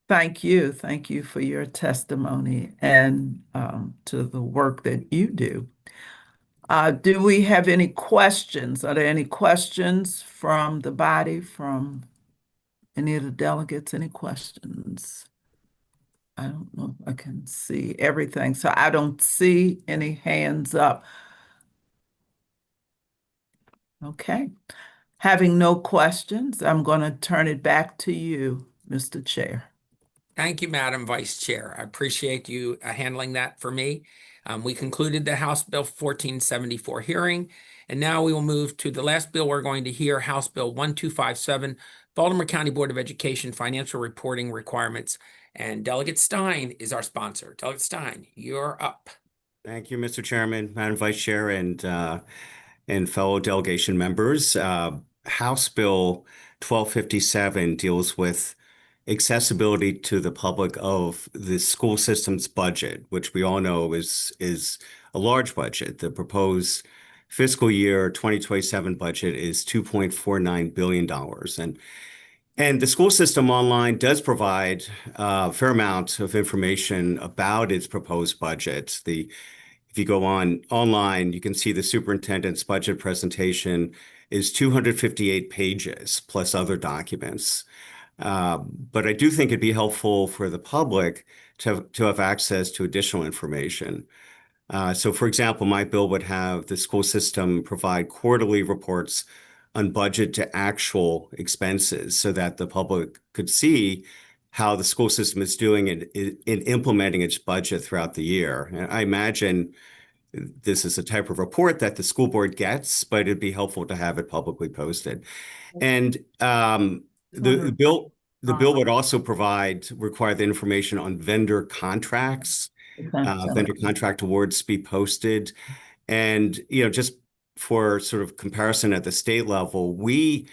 Thank you. Thank you for your testimony and to the work that you do. Do we have any questions? Are there any questions from the body, from any of the delegates? Any questions? I don't know if I can see everything, so I don't see any hands up. Okay. Having no questions, I'm going to turn it back to you, Mr. Chair. Thank you, Madam Vice Chair. I appreciate you handling that for me. We concluded the House Bill 1474 hearing, and now we will move to the last bill we're going to hear, House Bill 1257, Baltimore County Board of Education Financial Reporting Requirements. And Delegate Stein is our sponsor. Delegate Stein, you're up. Thank you, Mr. Chairman, Madam Vice Chair, and fellow delegation members. House Bill 1257 deals with accessibility to the public of the school system's budget, which we all know is a large budget. The proposed fiscal year 2027 budget is $2.49 billion. And the school system online does provide a fair amount of information about its proposed budget. If you go online, you can see the superintendent's budget presentation is 258 pages plus other documents. But I do think it'd be helpful for the public to have access to additional information. So, for example, my bill would have the school system provide quarterly reports on budget to actual expenses so that the public could see how the school system is doing in implementing its budget throughout the year. And I imagine this is a type of report that the school board gets, but it'd be helpful to have it publicly posted. And the bill would also require the information on vendor contracts, vendor contract awards be posted. And, just for sort of comparison at the state level, we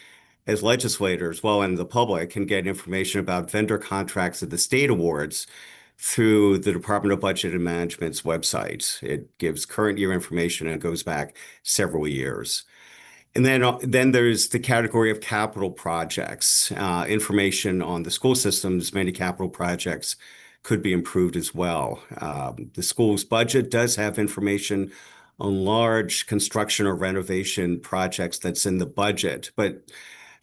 as legislators, and the public can get information about vendor contracts at the state awards through the Department of Budget and Management's website. It gives current year information and it goes back several years. And then there's the category of capital projects, information on the school system's many capital projects could be improved as well. The school's budget does have information on large construction or renovation projects that's in the budget, but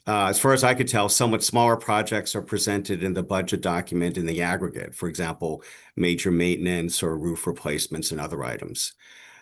as far as I could tell, somewhat smaller projects are presented in the budget document in the aggregate. For example, major maintenance or roof replacements and other items.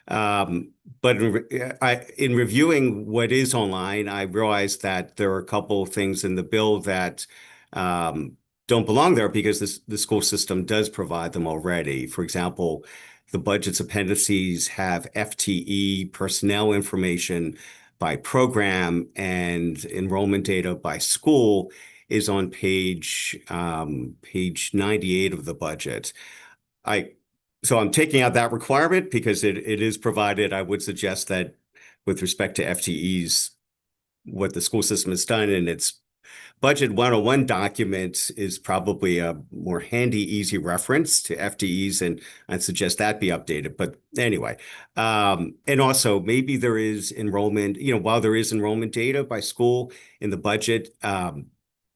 But in reviewing what is online, I realized that there are a couple of things in the bill that don't belong there because the school system does provide them already. For example, the budget's appendices have FTE personnel information by program, and enrollment data by school is on page 98 of the budget. So I'm taking out that requirement because it is provided. I would suggest that with respect to FTEs, what the school system has done in its Budget 101 document is probably a more handy, easy reference to FTEs, and I'd suggest that be updated. But anyway, and also maybe there is enrollment, while there is enrollment data by school in the budget, and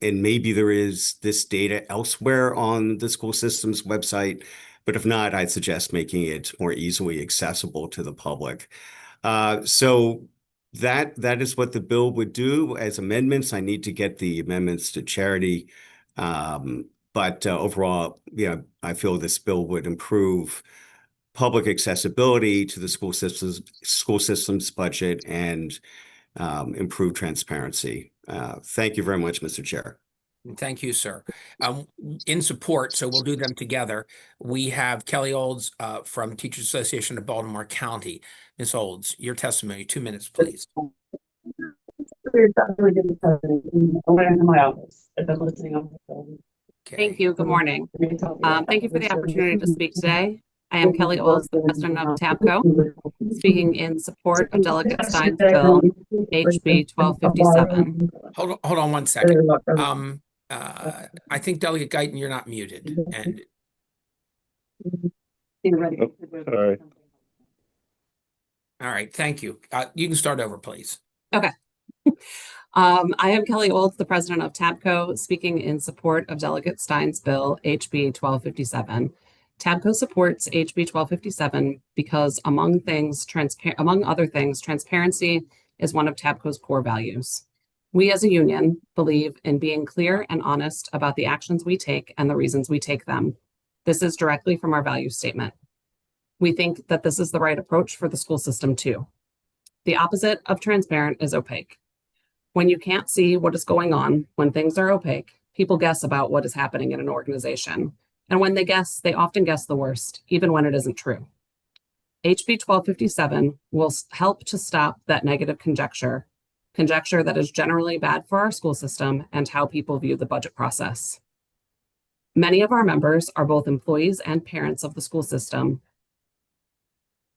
maybe there is this data elsewhere on the school system's website. But if not, I'd suggest making it more easily accessible to the public. So that is what the bill would do as amendments. I need to get the amendments to Charity. But overall, I feel this bill would improve public accessibility to the school system's budget and improve transparency. Thank you very much, Mr. Chair. Thank you, sir. In support, so we'll do them together. We have Kelly Olds from Teachers Association of Baltimore County. Ms. Olds, your testimony, 2 minutes, please. Thank you. Good morning. Thank you for the opportunity to speak today. I am Kelly Olds, the president of TABCO, speaking in support of Delegate Stein's bill, HB 1257. Hold on 1 second. I think Delegate Guyton, you're not muted. And Sorry. all right, thank you. You can start over, please. Okay. I am Kelly Olds, the president of TABCO, speaking in support of Delegate Stein's bill, HB 1257. TABCO supports HB 1257 because, among other things, transparency is one of TABCO's core values. We as a union believe in being clear and honest about the actions we take and the reasons we take them. This is directly from our value statement. We think that this is the right approach for the school system too. The opposite of transparent is opaque. When you can't see what is going on, when things are opaque, people guess about what is happening in an organization. And when they guess, they often guess the worst, even when it isn't true. HB 1257 will help to stop that negative conjecture that is generally bad for our school system and how people view the budget process. Many of our members are both employees and parents of the school system,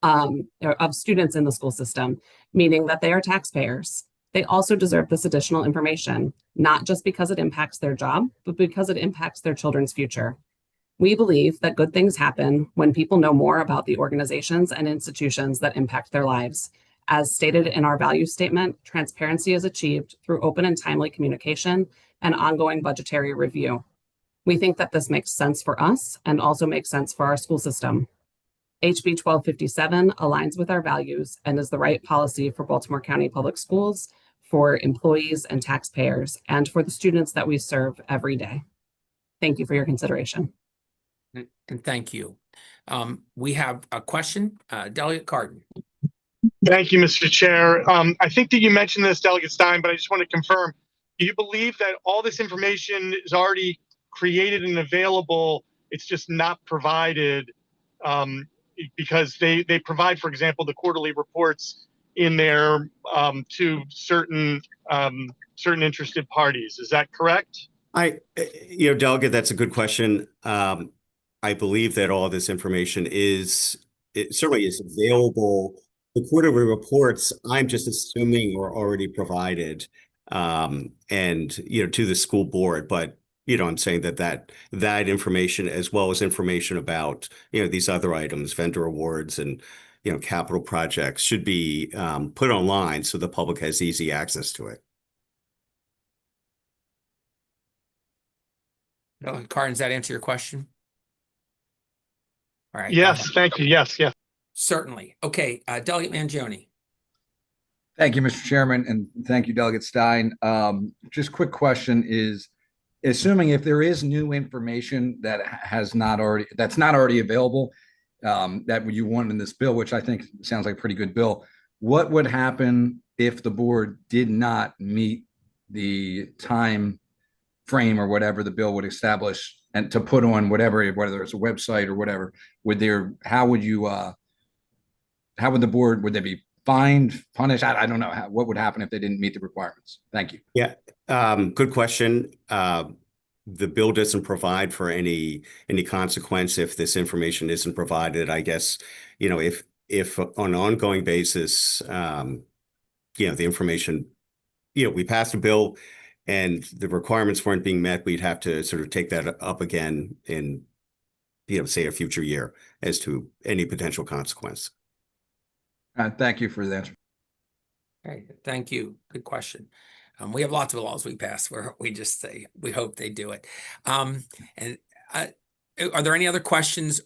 of students in the school system, meaning that they are taxpayers. They also deserve this additional information, not just because it impacts their job, but because it impacts their children's future. We believe that good things happen when people know more about the organizations and institutions that impact their lives. As stated in our value statement, transparency is achieved through open and timely communication and ongoing budgetary review. We think that this makes sense for us and also makes sense for our school system. HB 1257 aligns with our values and is the right policy for Baltimore County Public Schools, for employees and taxpayers, and for the students that we serve every day. Thank you for your consideration. And thank you. We have a question, Delegate Cardin. Thank you, Mr. Chair. I think that you mentioned this, Delegate Stein, but I just want to confirm, do you believe that all this information is already created and available, it's just not provided because they provide, for example, the quarterly reports in there to certain interested parties? Is that correct? Delegate, that's a good question. I believe that all this information certainly is available. The quarterly reports, I'm just assuming, are already provided and to the school board. But I'm saying that information, as well as information about these other items, vendor awards and capital projects, should be put online so the public has easy access to it. Cardin, does that answer your question? All right. go Yes, ahead. thank you. Yes, yes. Certainly. Okay, Delegate Mangione. Thank you, Mr. Chairman, and thank you, Delegate Stein. Just quick question is, assuming if there is new information that that's not already available, that you want in this bill, which I think sounds like a pretty good bill, what would happen if the board did not meet the time frame or whatever the bill would establish and to put on whatever, whether it's a website or whatever? How would the board, would they be fined, punished? I don't know. What would happen if they didn't meet the requirements? Thank you. Yeah, good question. The bill doesn't provide for any consequence if this information isn't provided. I guess, if on an ongoing basis, the information, we passed a bill and the requirements weren't being met, we'd have to sort of take that up again in, say a future year as to any potential consequence. Thank you for the answer. Okay, thank you. Good question. We have lots of laws we pass where we just say, we hope they do it. Are there any other questions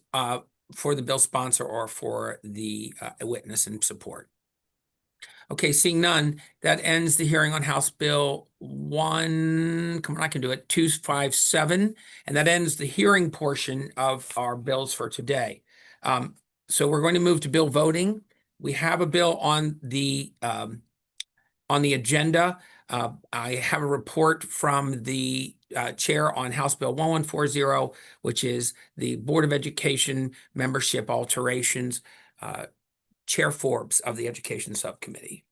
for the bill sponsor or for the witness in support? Okay, seeing none, that ends the hearing on House Bill 257, and that ends the hearing portion of our bills for today. So we're going to move to bill voting. We have a bill on the agenda. I have a report from the chair on House Bill 1140, which is the Board of Education membership alterations. Chair Forbes of the Education Subcommittee.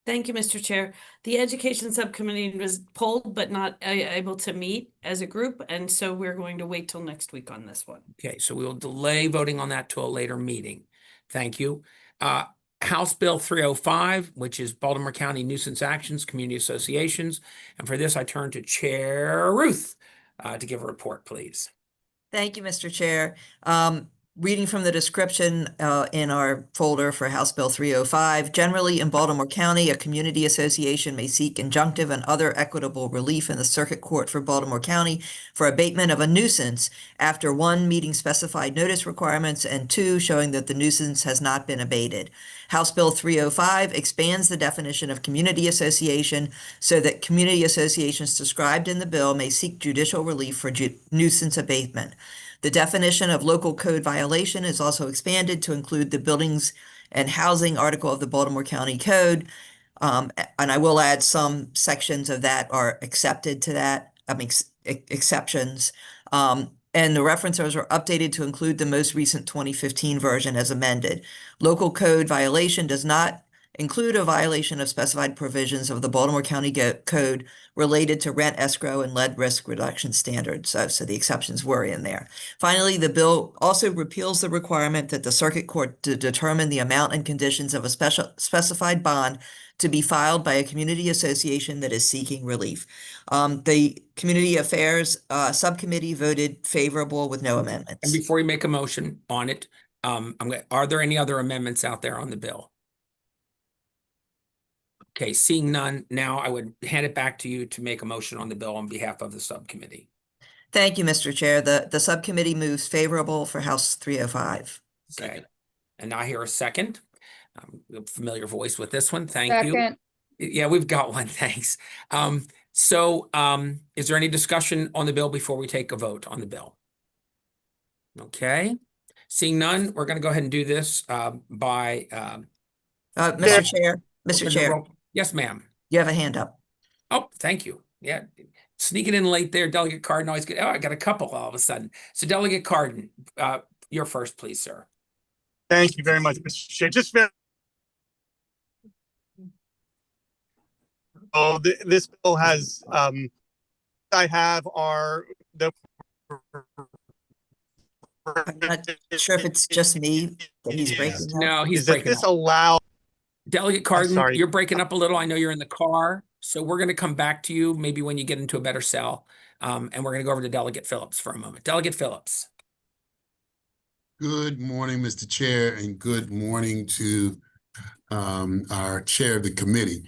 Thank you, Mr. Chair. The Education Subcommittee was polled but not able to meet as a group, and so we're going to wait till next week on this one. Okay, so we will delay voting on that to a later meeting. Thank you. House Bill 305, which is Baltimore County Nuisance Actions, Community Associations. And for this, I turn to Chair Ruth to give a report, please. Thank you, Mr. Chair. Reading from the description in our folder for House Bill 305, generally in Baltimore County, a community association may seek injunctive and other equitable relief in the Circuit Court for Baltimore County for abatement of a nuisance after 1, meeting specified notice requirements, and 2, showing that the nuisance has not been abated. House Bill 305 expands the definition of community association so that community associations described in the bill may seek judicial relief for nuisance abatement. The definition of local code violation is also expanded to include the buildings and housing article of the Baltimore County Code. And I will add some sections of that are accepted to that, exceptions. And the referencers are updated to include the most recent 2015 version as amended. Local code violation does not include a violation of specified provisions of the Baltimore County Code related to rent escrow and lead risk reduction standards. So the exceptions were in there. Finally, the bill also repeals the requirement that the Circuit Court to determine the amount and conditions of a specified bond to be filed by a community association that is seeking relief. The Community Affairs Subcommittee voted favorable with no amendments. And before you make a motion on it, are there any other amendments out there on the bill? Okay, seeing none, now I would hand it back to you to make a motion on the bill on behalf of the subcommittee. Thank you, Mr. Chair. The subcommittee moves favorable for House 305. Okay, and I hear a second. A familiar voice with this one. Thank Second. you. Yeah, we've got one. Thanks. Is there any discussion on the bill before we take a vote on the bill? Okay, seeing none, we're going to go ahead and do this by Mr. Chair. Mr. Chair. Yes, ma'am. You have a hand up. Oh, thank you. Yeah, sneaking in late there, Delegate Cardin. Always good. Oh, I got a couple all of a sudden. So, Delegate Cardin, you're first, please, sir. Thank you very much, Mr. Chair. Just very. Oh, this bill has. I have the. I'm not sure if it's just me that he's breaking up. No, he's Is breaking this up. allow? Delegate Cardin, you're breaking up a little. I know you're in the car, so we're going to come back to you maybe when you get into a better cell. And we're going to go over to Delegate Phillips for a moment. Delegate Phillips. Good morning, Mr. Chair, and good morning to our chair of the committee.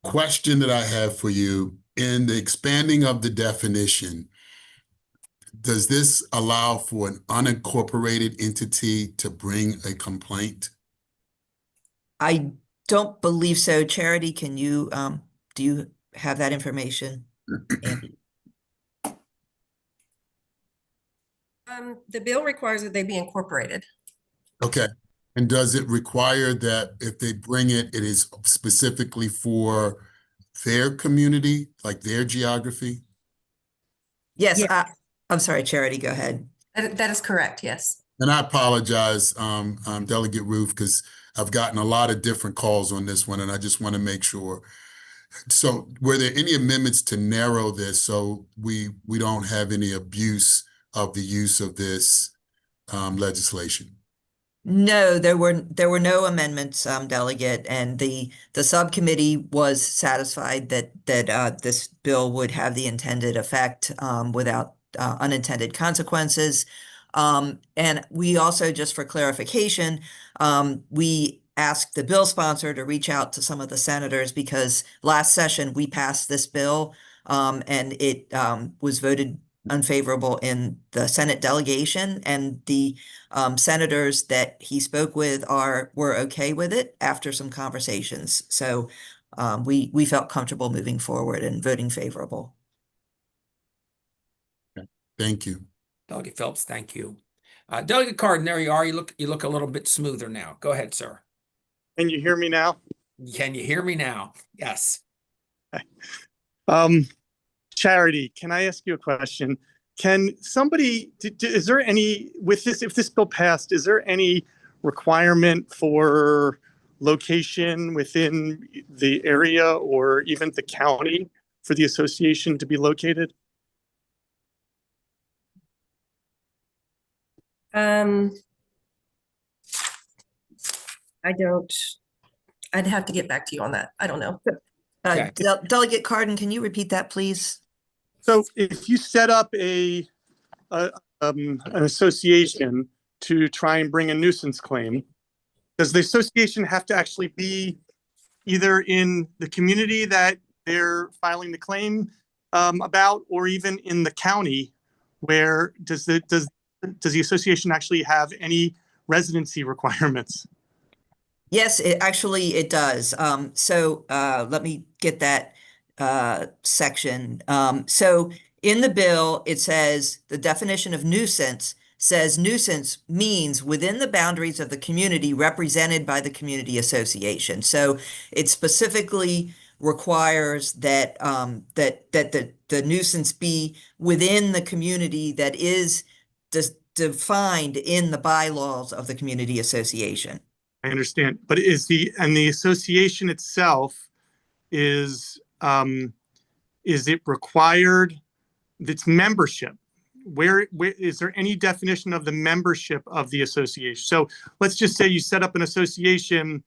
Question that I have for you, in the expanding of the definition, does this allow for an unincorporated entity to bring a complaint? I don't believe so. Charity, can you, do you have that information? The bill requires that they be incorporated. Okay. And does it require that if they bring it, it is specifically for their community, like their geography? Yes, Yeah. I'm sorry, Charity, go ahead. That is correct, yes. And I apologize, Delegate Ruth, because I've gotten a lot of different calls on this one, and I just want to make sure. So were there any amendments to narrow this so we don't have any abuse of the use of this legislation? No, there were no amendments, Delegate, and the subcommittee was satisfied that this bill would have the intended effect without unintended consequences. And we also, just for clarification, we asked the bill sponsor to reach out to some of the senators because last session we passed this bill and it was voted unfavorable in the Senate delegation, and the senators that he spoke with were okay with it after some conversations. So we felt comfortable moving forward and voting favorable. Thank you. Delegate Phelps, thank you. Delegate Cardin, there you are. You look a little bit smoother now. Go ahead, sir. Can you hear me now? Can you hear me now? Yes. Charity, can I ask you a question? Can somebody, is there any, with this, if this bill passed, is there any requirement for location within the area or even the county for the association to be located? I'd have to get back to you on that. I don't know. Okay. Delegate Cardin, can you repeat that, please? So if you set up an association to try and bring a nuisance claim, does the association have to actually be either in the community that they're filing the claim about, or even in the county? Where does the association actually have any residency requirements? Yes, it does. So let me get that section. So in the bill, it says the definition of nuisance says nuisance means within the boundaries of the community represented by the community association. So it specifically requires that the nuisance be within the community that is defined in the bylaws of the community association. I understand, but the association itself is it required? Its membership. Where is there any definition of the membership of the association? So let's just say you set up an association.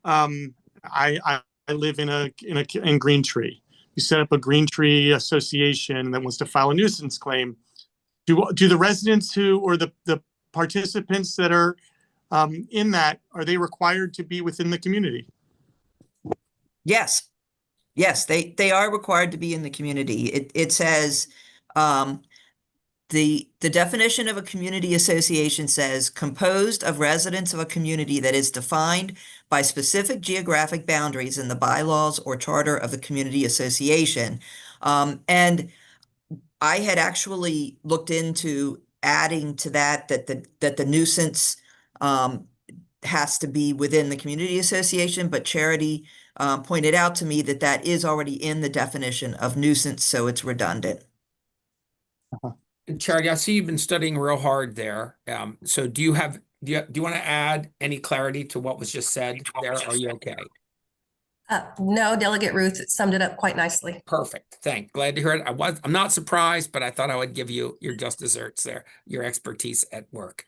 I live in Green Tree. You set up a Green Tree association that wants to file a nuisance claim. Do the residents or the participants that are in that, are they required to be within the community? Yes, they are required to be in the community. It says the definition of a community association says composed of residents of a community that is defined by specific geographic boundaries in the bylaws or charter of the community association. And I had actually looked into adding to that the nuisance has to be within the community association, but Charity pointed out to me that is already in the definition of nuisance, so it's redundant. And Charity, I see you've been studying real hard there. So do you want to add any clarity to what was just said there? Are you okay? No, Delegate Ruth summed it up quite nicely. Perfect. Glad to hear it. I'm not surprised, but I thought I would give you your just desserts there, your expertise at work.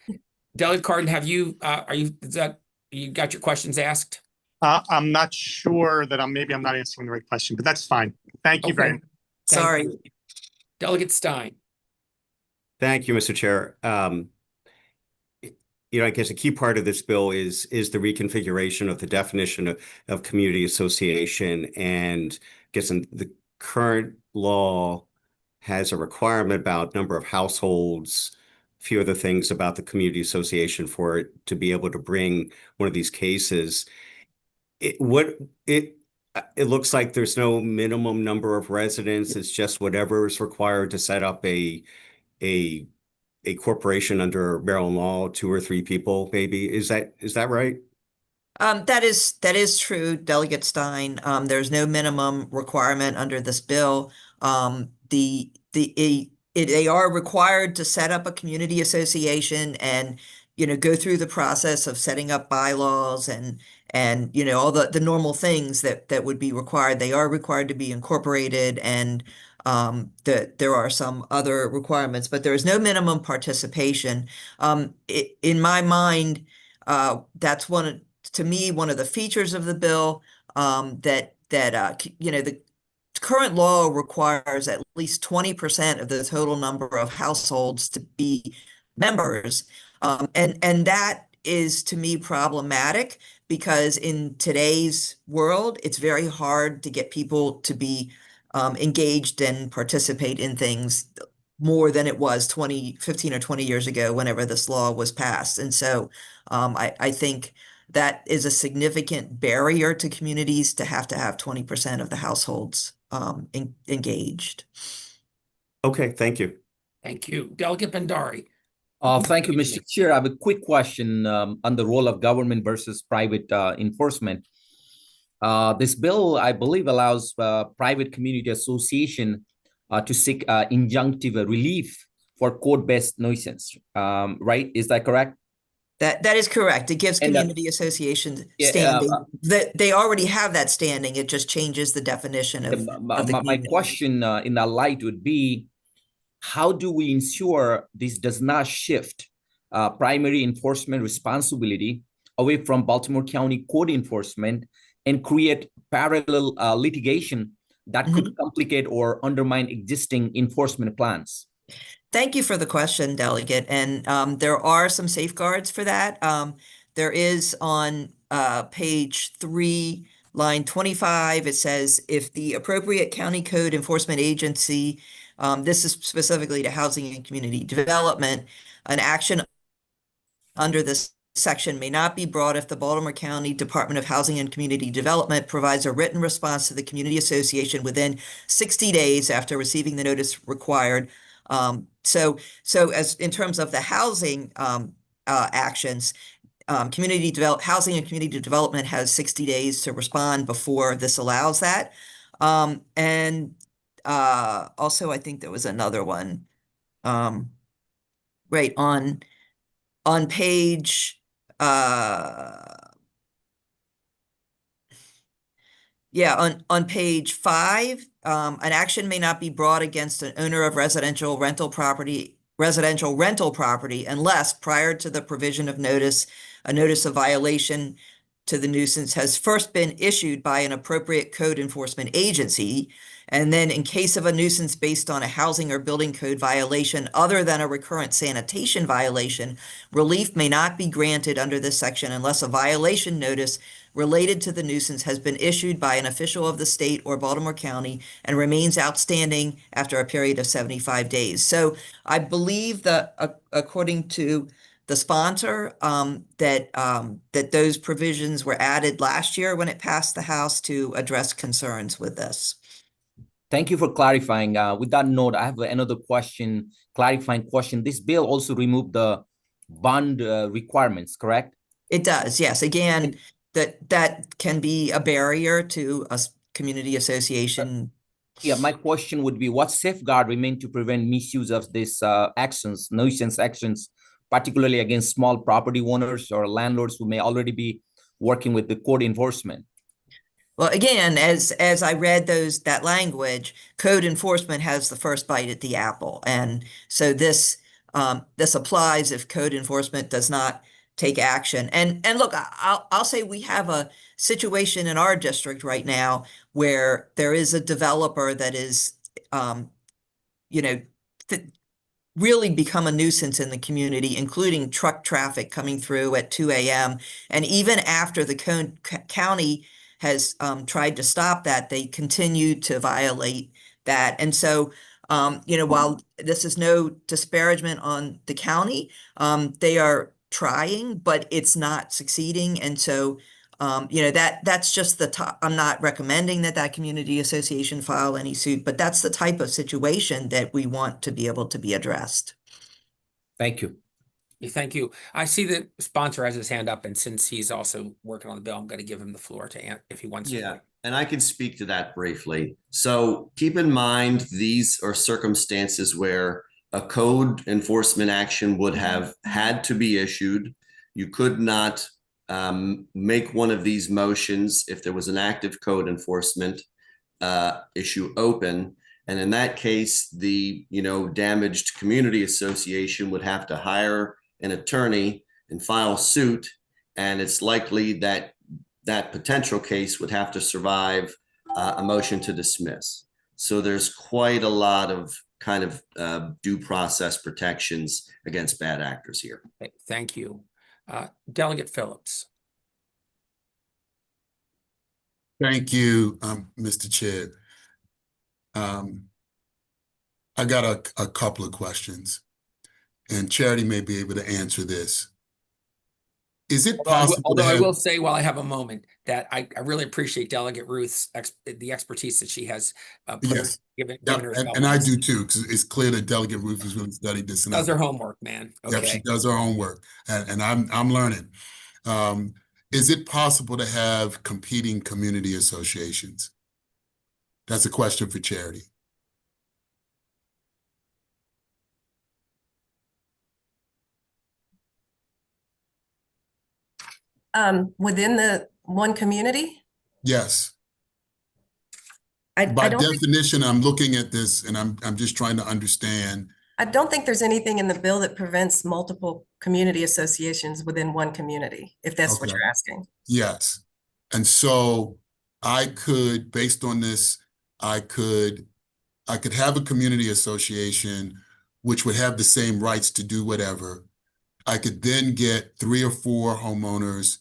Delegate Cardin, you got your questions asked? I'm not sure that maybe I'm not answering the right question, but that's fine. Thank you very much. Sorry. Delegate Stein. Thank you, Mr. Chair. I guess a key part of this bill is the reconfiguration of the definition of community association, and I guess in the current law has a requirement about number of households, a few other things about the community association for it to be able to bring one of these cases. It looks like there's no minimum number of residents. It's just whatever is required to set up a corporation under Maryland law, 2 or 3 people, maybe. Is that right? That is true, Delegate Stein. There's no minimum requirement under this bill. They are required to set up a community association and, go through the process of setting up bylaws and all the normal things that would be required. They are required to be incorporated, and there are some other requirements, but there is no minimum participation. In my mind, that's to me, one of the features of the bill, the current law requires at least 20% of the total number of households to be members. And that is, to me, problematic, because in today's world, it's very hard to get people to be engaged and participate in things more than it was 15 or 20 years ago, whenever this law was passed. And so I think that is a significant barrier to communities to have 20% of the households engaged. Okay, thank you. Thank you. Delegate Bhandari. Thank you, Mr. Chair. I have a quick question on the role of government versus private enforcement. This bill, I believe, allows private community association to seek injunctive relief for code-based nuisance, right? Is that correct? That is correct. It gives community associations standing. They already have that standing. It just changes the definition of the my question in that light would be, how do we ensure this does not shift primary enforcement responsibility away from Baltimore County code enforcement and create parallel litigation that could complicate or undermine existing enforcement plans? Thank you for the question, Delegate. And there are some safeguards for that. There is on page 3, line 25, it says, if the appropriate county code enforcement agency, this is specifically to housing and community development, an action under this section may not be brought if the Baltimore County Department of Housing and Community Development provides a written response to the community association within 60 days after receiving the notice required. So as in terms of the housing actions, housing and community development has 60 days to respond before this allows that. And also, I think there was another one, right on page, on page 5, an action may not be brought against an owner of residential rental property unless, prior to the provision of notice, a notice of violation to the nuisance has first been issued by an appropriate code enforcement agency. And then, in case of a nuisance based on a housing or building code violation other than a recurrent sanitation violation, relief may not be granted under this section unless a violation notice related to the nuisance has been issued by an official of the state or Baltimore County and remains outstanding after a period of 75 days. So I believe that according to the sponsor, that those provisions were added last year when it passed the House to address concerns with this. Thank you for clarifying. With that note, I have another question, clarifying question. This bill also removed the bond requirements, correct? It does, yes. Again, that can be a barrier to a community association. Yeah, my question would be, what safeguard remain to prevent misuse of these actions, nuisance actions, particularly against small property owners or landlords who may already be working with the code enforcement? Well, again, as I read that language, code enforcement has the first bite at the apple. And so this applies if code enforcement does not take action. And look, I'll say we have a situation in our district right now where there is a developer that is, really become a nuisance in the community, including truck traffic coming through at 2 a.m. And even after the county has tried to stop that, they continue to violate that. And so While this is no disparagement on the county, they are trying, but it's not succeeding. And so, that's just the top. I'm not recommending that community association file any suit, but that's the type of situation that we want to be able to be addressed. Thank you. Thank you. I see the sponsor has his hand up, and since he's also working on the bill, I'm going to give him the floor to if he wants Yeah, to. and I can speak to that briefly. So keep in mind, these are circumstances where a code enforcement action would have had to be issued. You could not make one of these motions if there was an active code enforcement issue open. And in that case, the damaged community association would have to hire an attorney and file suit. And it's likely that that potential case would have to survive a motion to dismiss. So there's quite a lot of kind of due process protections against bad actors here. Thank you. Delegate Phillips. Thank you, Mr. Chair. I got a couple of questions, and Charity may be able to answer this. Is it possible? Although I will say, while I have a moment, that I really appreciate Delegate Ruth's the expertise that she has given herself. And I do too, because it's clear that Delegate Ruth has really studied this. Does her homework, man. Okay. Yep, she does her homework, and I'm learning. Is it possible to have competing community associations? That's a question for Charity. Within the one community? Yes. By definition, I'm looking at this and I'm just trying to understand. I don't think there's anything in the bill that prevents multiple community associations within one community, if that's what you're asking. Yes. And so I could, based on this, I could have a community association which would have the same rights to do whatever. I could then get 3 or 4 homeowners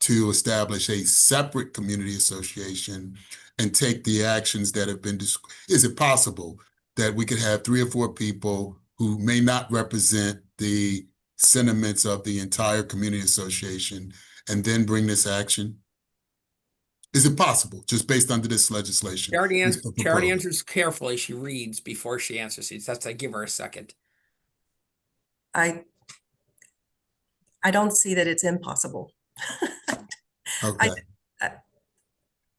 to establish a separate community association and take the actions that have been described. Is it possible that we could have 3 or 4 people who may not represent the sentiments of the entire community association and then bring this action? Is it possible, just based under this legislation? Charity answers carefully. She reads before she answers. That's I give her a second. I don't see that it's impossible. Okay.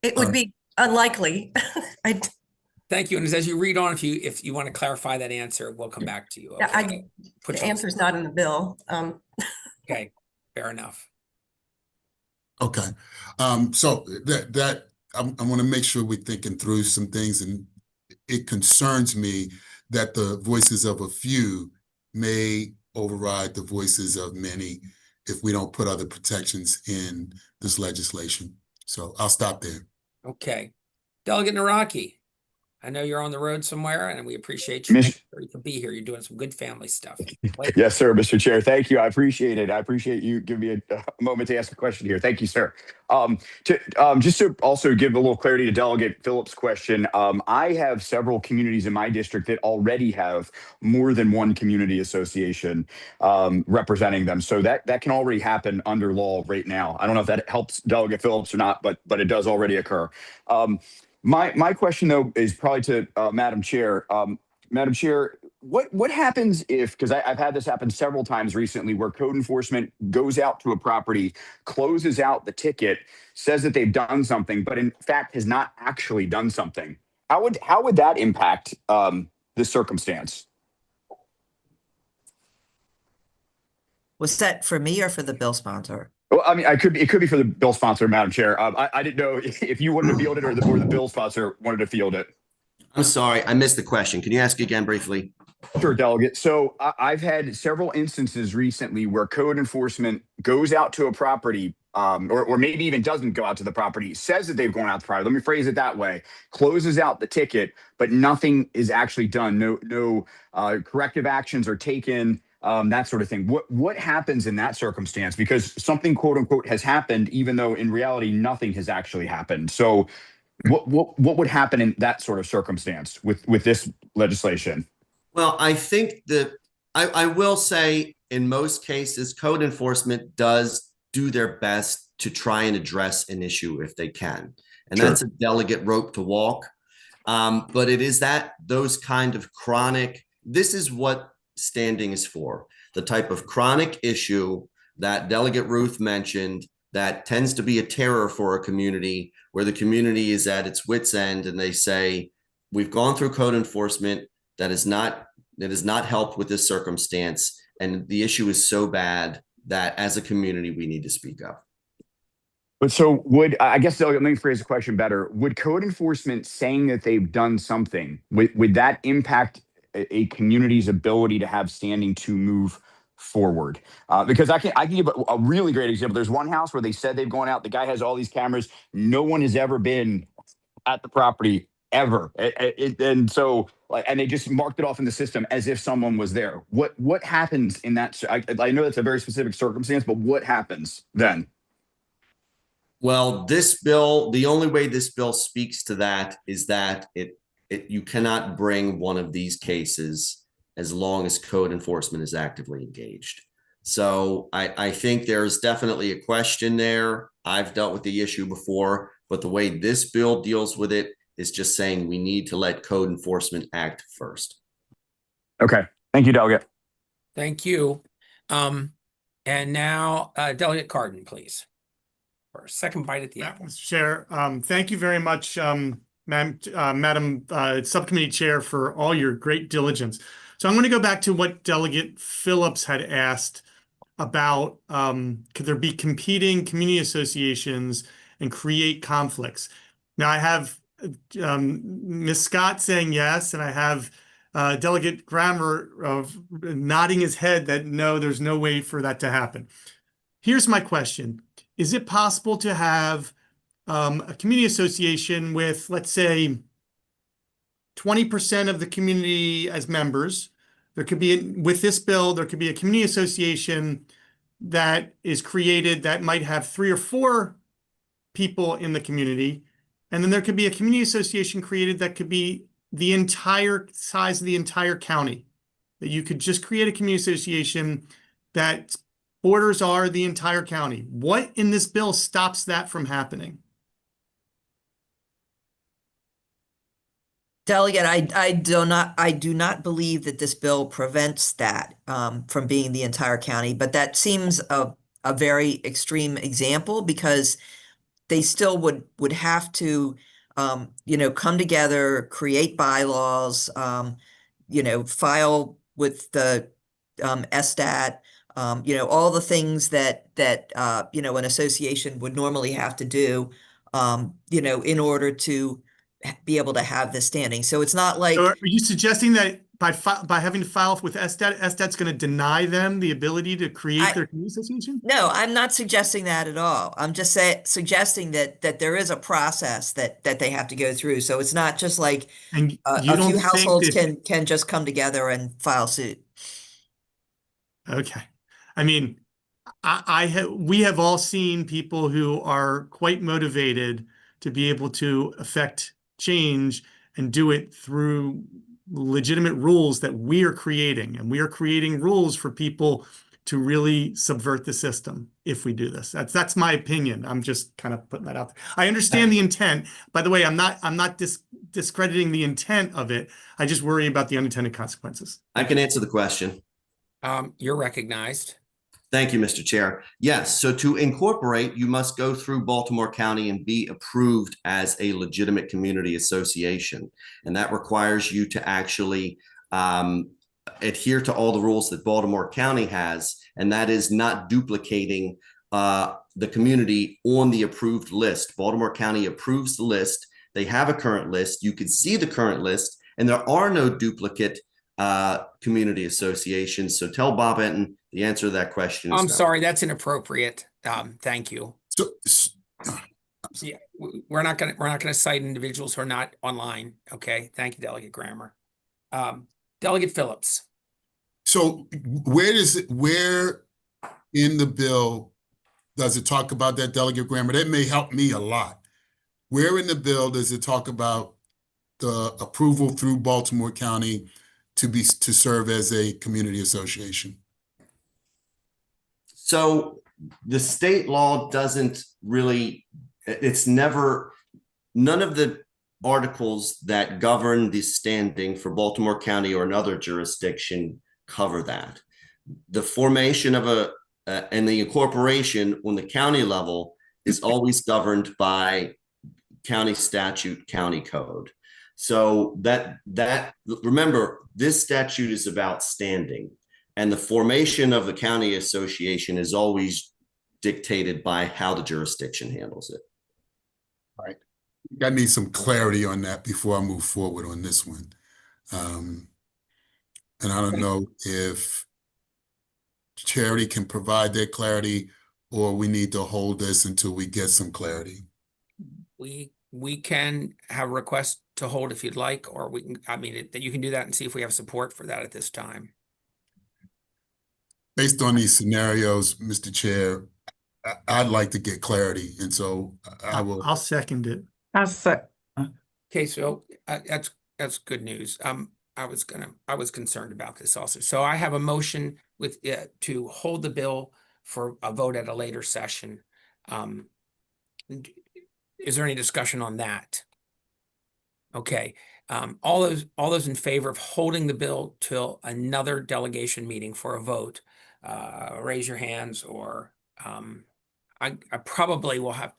It would be unlikely. Thank you. And as you read on, if you want to clarify that answer, we'll come back to you. Okay? The answer's not in the bill. Okay, fair enough. Okay. So that I want to make sure we're thinking through some things, and it concerns me that the voices of a few may override the voices of many if we don't put other protections in this legislation. So I'll stop there. Okay. Delegate Naraki, I know you're on the road somewhere, and we appreciate you. You can be here. You're doing some good family stuff. Yes, sir, Mr. Chair. Thank you. I appreciate it. I appreciate you giving me a moment to ask a question here. Thank you, sir. Just to also give a little clarity to Delegate Phillips' question, I have several communities in my district that already have more than one community association representing them. So that can already happen under law right now. I don't know if that helps Delegate Phillips or not, but it does already occur. My question, though, is probably to Madam Chair. Madam Chair, what happens if, because I've had this happen several times recently, where code enforcement goes out to a property, closes out the ticket, says that they've done something, but in fact has not actually done something? How would that impact this circumstance? Was that for me or for the bill sponsor? Well, I mean, it could be for the bill sponsor, Madam Chair. I didn't know if you wanted to field it or the bill sponsor wanted to field it. I'm sorry, I missed the question. Can you ask again briefly? Sure, Delegate. So I've had several instances recently where code enforcement goes out to a property, or maybe even doesn't go out to the property, says that they've gone out to the property. Let me phrase it that way. Closes out the ticket, but nothing is actually done. No corrective actions are taken. That sort of thing. What happens in that circumstance? Because something, quote unquote, has happened, even though in reality nothing has actually happened. So What would happen in that sort of circumstance with this legislation? Well, I think that I will say in most cases, code enforcement does do their best to try and address an issue if they can. And Sure. that's a delicate rope to walk. But it is those kind of chronic, this is what standing is for. The type of chronic issue that Delegate Ruth mentioned that tends to be a terror for a community where the community is at its wit's end and they say, we've gone through code enforcement that has not helped with this circumstance. And the issue is so bad that as a community, we need to speak up. But so I guess, let me phrase the question better. Would code enforcement saying that they've done something, would that impact a community's ability to have standing to move forward? Because I can give a really great example. There's one house where they said they've gone out. The guy has all these cameras. No one has ever been at the property ever. And so, and they just marked it off in the system as if someone was there. What happens in that? I know that's a very specific circumstance, but what happens then? Well, this bill, the only way this bill speaks to that is that you cannot bring one of these cases as long as code enforcement is actively engaged. So I think there's definitely a question there. I've dealt with the issue before, but the way this bill deals with it is just saying we need to let code enforcement act first. Okay. Thank you, Delegate. Thank you. And now Delegate Cardin, please. For a second bite at the apple. Mr. Chair, thank you very much, Madam Subcommittee Chair, for all your great diligence. So I'm going to go back to what Delegate Phillips had asked about could there be competing community associations and create conflicts? Now I have Ms. Scott saying yes, and I have Delegate Grammer nodding his head that no, there's no way for that to happen. Here's my question. Is it possible to have a community association with, let's say, 20% of the community as members? There could be, with this bill, there could be a community association that is created that might have 3 or 4 people in the community. And then there could be a community association created that could be the entire size of the entire county. That you could just create a community association that borders are the entire county. What in this bill stops that from happening? Delegate, I do not believe that this bill prevents that from being the entire county, but that seems a very extreme example because they still would have to come together, create bylaws, file with the SDAT, all the things that an association would normally have to do, in order to be able to have this standing. So it's not like. So are you suggesting that by having to file with SDAT, SDAT's going to deny them the ability to create their community association? No, I'm not suggesting that at all. I'm just suggesting that there is a process that they have to go through. So it's not just like a few households can just come together and file suit. Okay. I mean, we have all seen people who are quite motivated to be able to affect change and do it through legitimate rules that we are creating. And we are creating rules for people to really subvert the system if we do this. That's my opinion. I'm just kind of putting that out there. I understand the intent. By the way, I'm not discrediting the intent of it. I just worry about the unintended consequences. I can answer the question. You're recognized. Thank you, Mr. Chair. Yes, so to incorporate, you must go through Baltimore County and be approved as a legitimate community association. And that requires you to actually adhere to all the rules that Baltimore County has, and that is not duplicating the community on the approved list. Baltimore County approves the list. They have a current list. You can see the current list, and there are no duplicate community associations. So tell Bob Enton the answer to that question is I'm no. sorry, that's inappropriate. Thank you. Yeah, we're not gonna cite individuals who are not online. Okay, thank you, Delegate Grammer. Delegate Phillips. So where in the bill does it talk about that, Delegate Grammer? That may help me a lot. where in the bill does it talk about the approval through Baltimore County to serve as a community association? So the state law doesn't really, it's never, none of the articles that govern the standing for Baltimore County or another jurisdiction cover that. The formation of and the incorporation on the county level is always governed by county statute, county code. So remember, this statute is about standing, and the formation of the county association is always dictated by how the jurisdiction handles it. All right. I need some clarity on that before I move forward on this one. And I don't know if Charity can provide that clarity, or we need to hold this until we get some clarity. We can have a request to hold if you'd like, or we can, I mean, that you can do that and see if we have support for that at this time. Based on these scenarios, Mr. Chair, I'd like to get clarity, and so I'll second it. Okay, so that's good news. I was concerned about this also. So I have a motion with to hold the bill for a vote at a later session. Is there any discussion on that? Okay, all those in favor of holding the bill till another delegation meeting for a vote, raise your hands, or I probably will have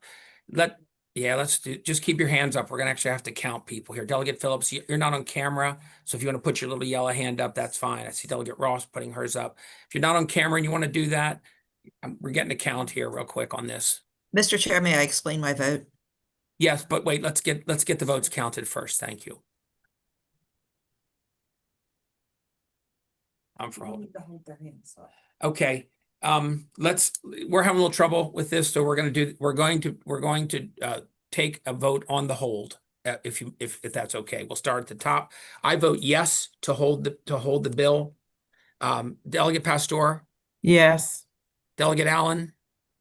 let's just keep your hands up. We're gonna actually have to count people here. Delegate Phillips, you're not on camera, so if you want to put your little yellow hand up, that's fine. I see Delegate Ross putting hers up. If you're not on camera and you want to do that, we're getting a count here real quick on this. Mr. Chair, may I explain my vote? Yes, but wait, let's get the votes counted first. Thank you. I'm for holding. Okay, we're having a little trouble with this, so we're going to take a vote on the hold, if that's okay. We'll start at the top. I vote yes to hold the bill. Delegate Pastor? Yes. Delegate Allen?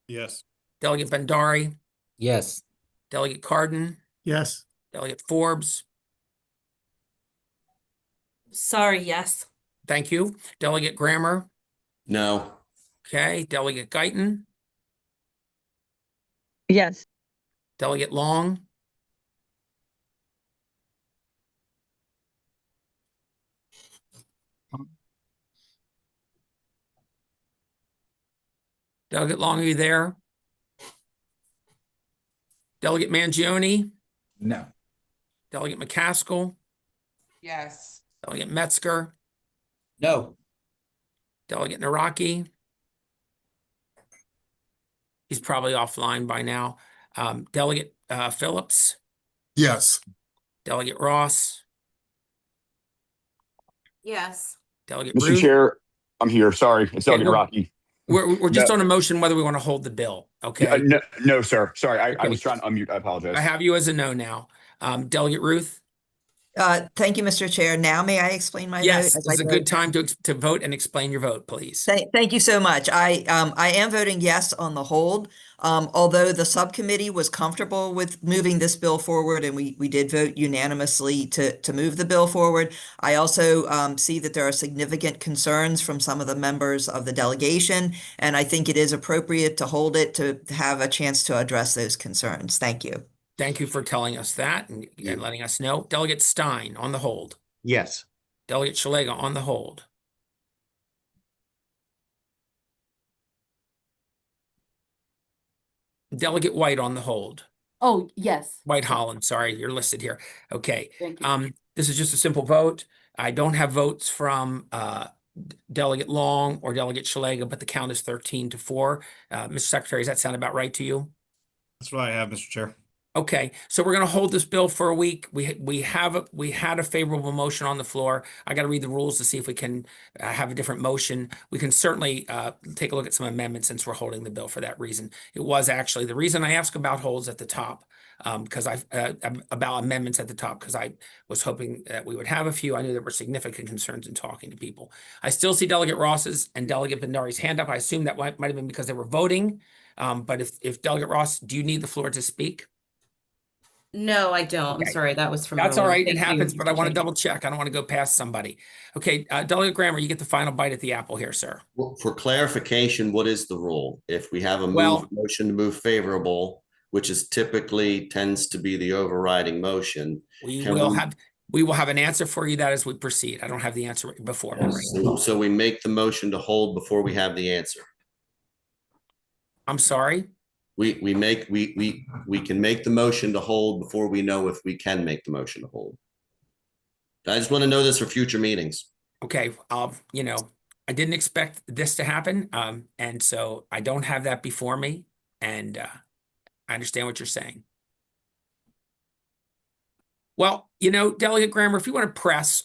Yes. Delegate Bhandari? Yes. Delegate Cardin? Yes. Delegate Forbes? Sorry, yes. Thank you. Delegate Grammer? No. Okay. Delegate Guyton? Yes. Delegate Long? Delegate Long, are you there? Delegate Mangione? No. Delegate McCaskill? Yes. Delegate Metzger? No. Delegate Naraki? He's probably offline by now. Delegate Phillips? Yes. Delegate Ross? Yes. Delegate Mr. Ruth? Chair, I'm here. Sorry, it's Okay, Delegate Rocky. We're just No. on a motion whether we want to hold the bill, okay? No, sir. Sorry, I Okay. was trying to unmute. I apologize. I have you as a no now. Delegate Ruth? Thank you, Mr. Chair. Now may I explain my vote? Yes, as this is I a vote? good time to vote and explain your vote, please. Thank you so much. I am voting yes on the hold. Although the subcommittee was comfortable with moving this bill forward, and we did vote unanimously to move the bill forward, I also see that there are significant concerns from some of the members of the delegation, and I think it is appropriate to hold it to have a chance to address those concerns. Thank you. Thank you for telling us that and letting us know. Delegate Stein on the hold. Yes. Delegate Shalega on the hold. Delegate White on the hold. Oh, yes. White Holland, sorry, you're listed here. Okay. Thank you. This is just a simple vote. I don't have votes from Delegate Long or Delegate Shalega, but the count is 13-4. Mr. Secretary, does that sound about right to you? That's what I have, Mr. Chair. Okay, so we're going to hold this bill for a week. We had a favorable motion on the floor. I got to read the rules to see if we can have a different motion. We can certainly take a look at some amendments since we're holding the bill for that reason. It was actually the reason I asked about holds at the top, because about amendments at the top, because I was hoping that we would have a few. I knew there were significant concerns in talking to people. I still see Delegate Ross's and Delegate Bhandari's hand up. I assume that might have been because they were voting. But if Delegate Ross, do you need the floor to speak? No, I don't. I'm Okay. sorry. That was from That's all earlier. right. It Thank you, happens, but I Mr. want to Chair. double check. I don't want to go past somebody. Okay, Delegate Grammer, you get the final bite at the apple here, sir. Well, for clarification, what is the rule? If we have a Well- motion to move favorable, which is typically tends to be the overriding motion. We will have an answer for you that as we proceed. I don't have the answer before me right now. So we make the motion to hold before we have the answer. I'm sorry? We can make the motion to hold before we know if we can make the motion to hold. I just want to know this for future meetings. Okay, you know, I didn't expect this to happen, and so I don't have that before me, and I understand what you're saying. Well, you know, Delegate Grammer, if you want to press,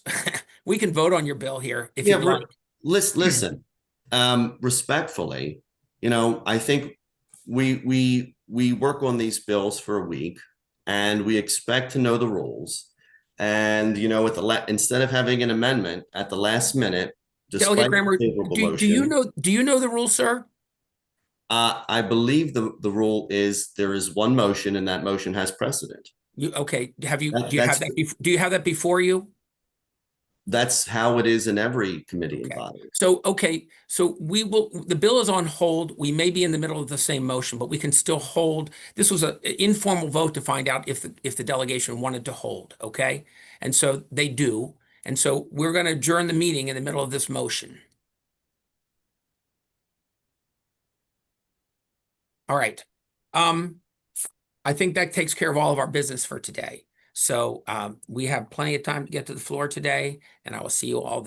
we can vote on your bill here if you'd like. Listen, respectfully, you know, I think we work on these bills for a week, and we expect to know the rules. And you know, instead of having an amendment at the last minute, Delegate Grammer, do you know the rules, sir? I believe the rule is there is one motion, and that motion has precedent. Okay? Do you have that before you? That's how it is in every committee and body. So, okay, so the bill is on hold. We may be in the middle of the same motion, but we can still hold. This was an informal vote to find out if the delegation wanted to hold, okay? And so they do. And so we're going to adjourn the meeting in the middle of this motion. All right. I think that takes care of all of our business for today. So we have plenty of time to get to the floor today, and I will see you all then.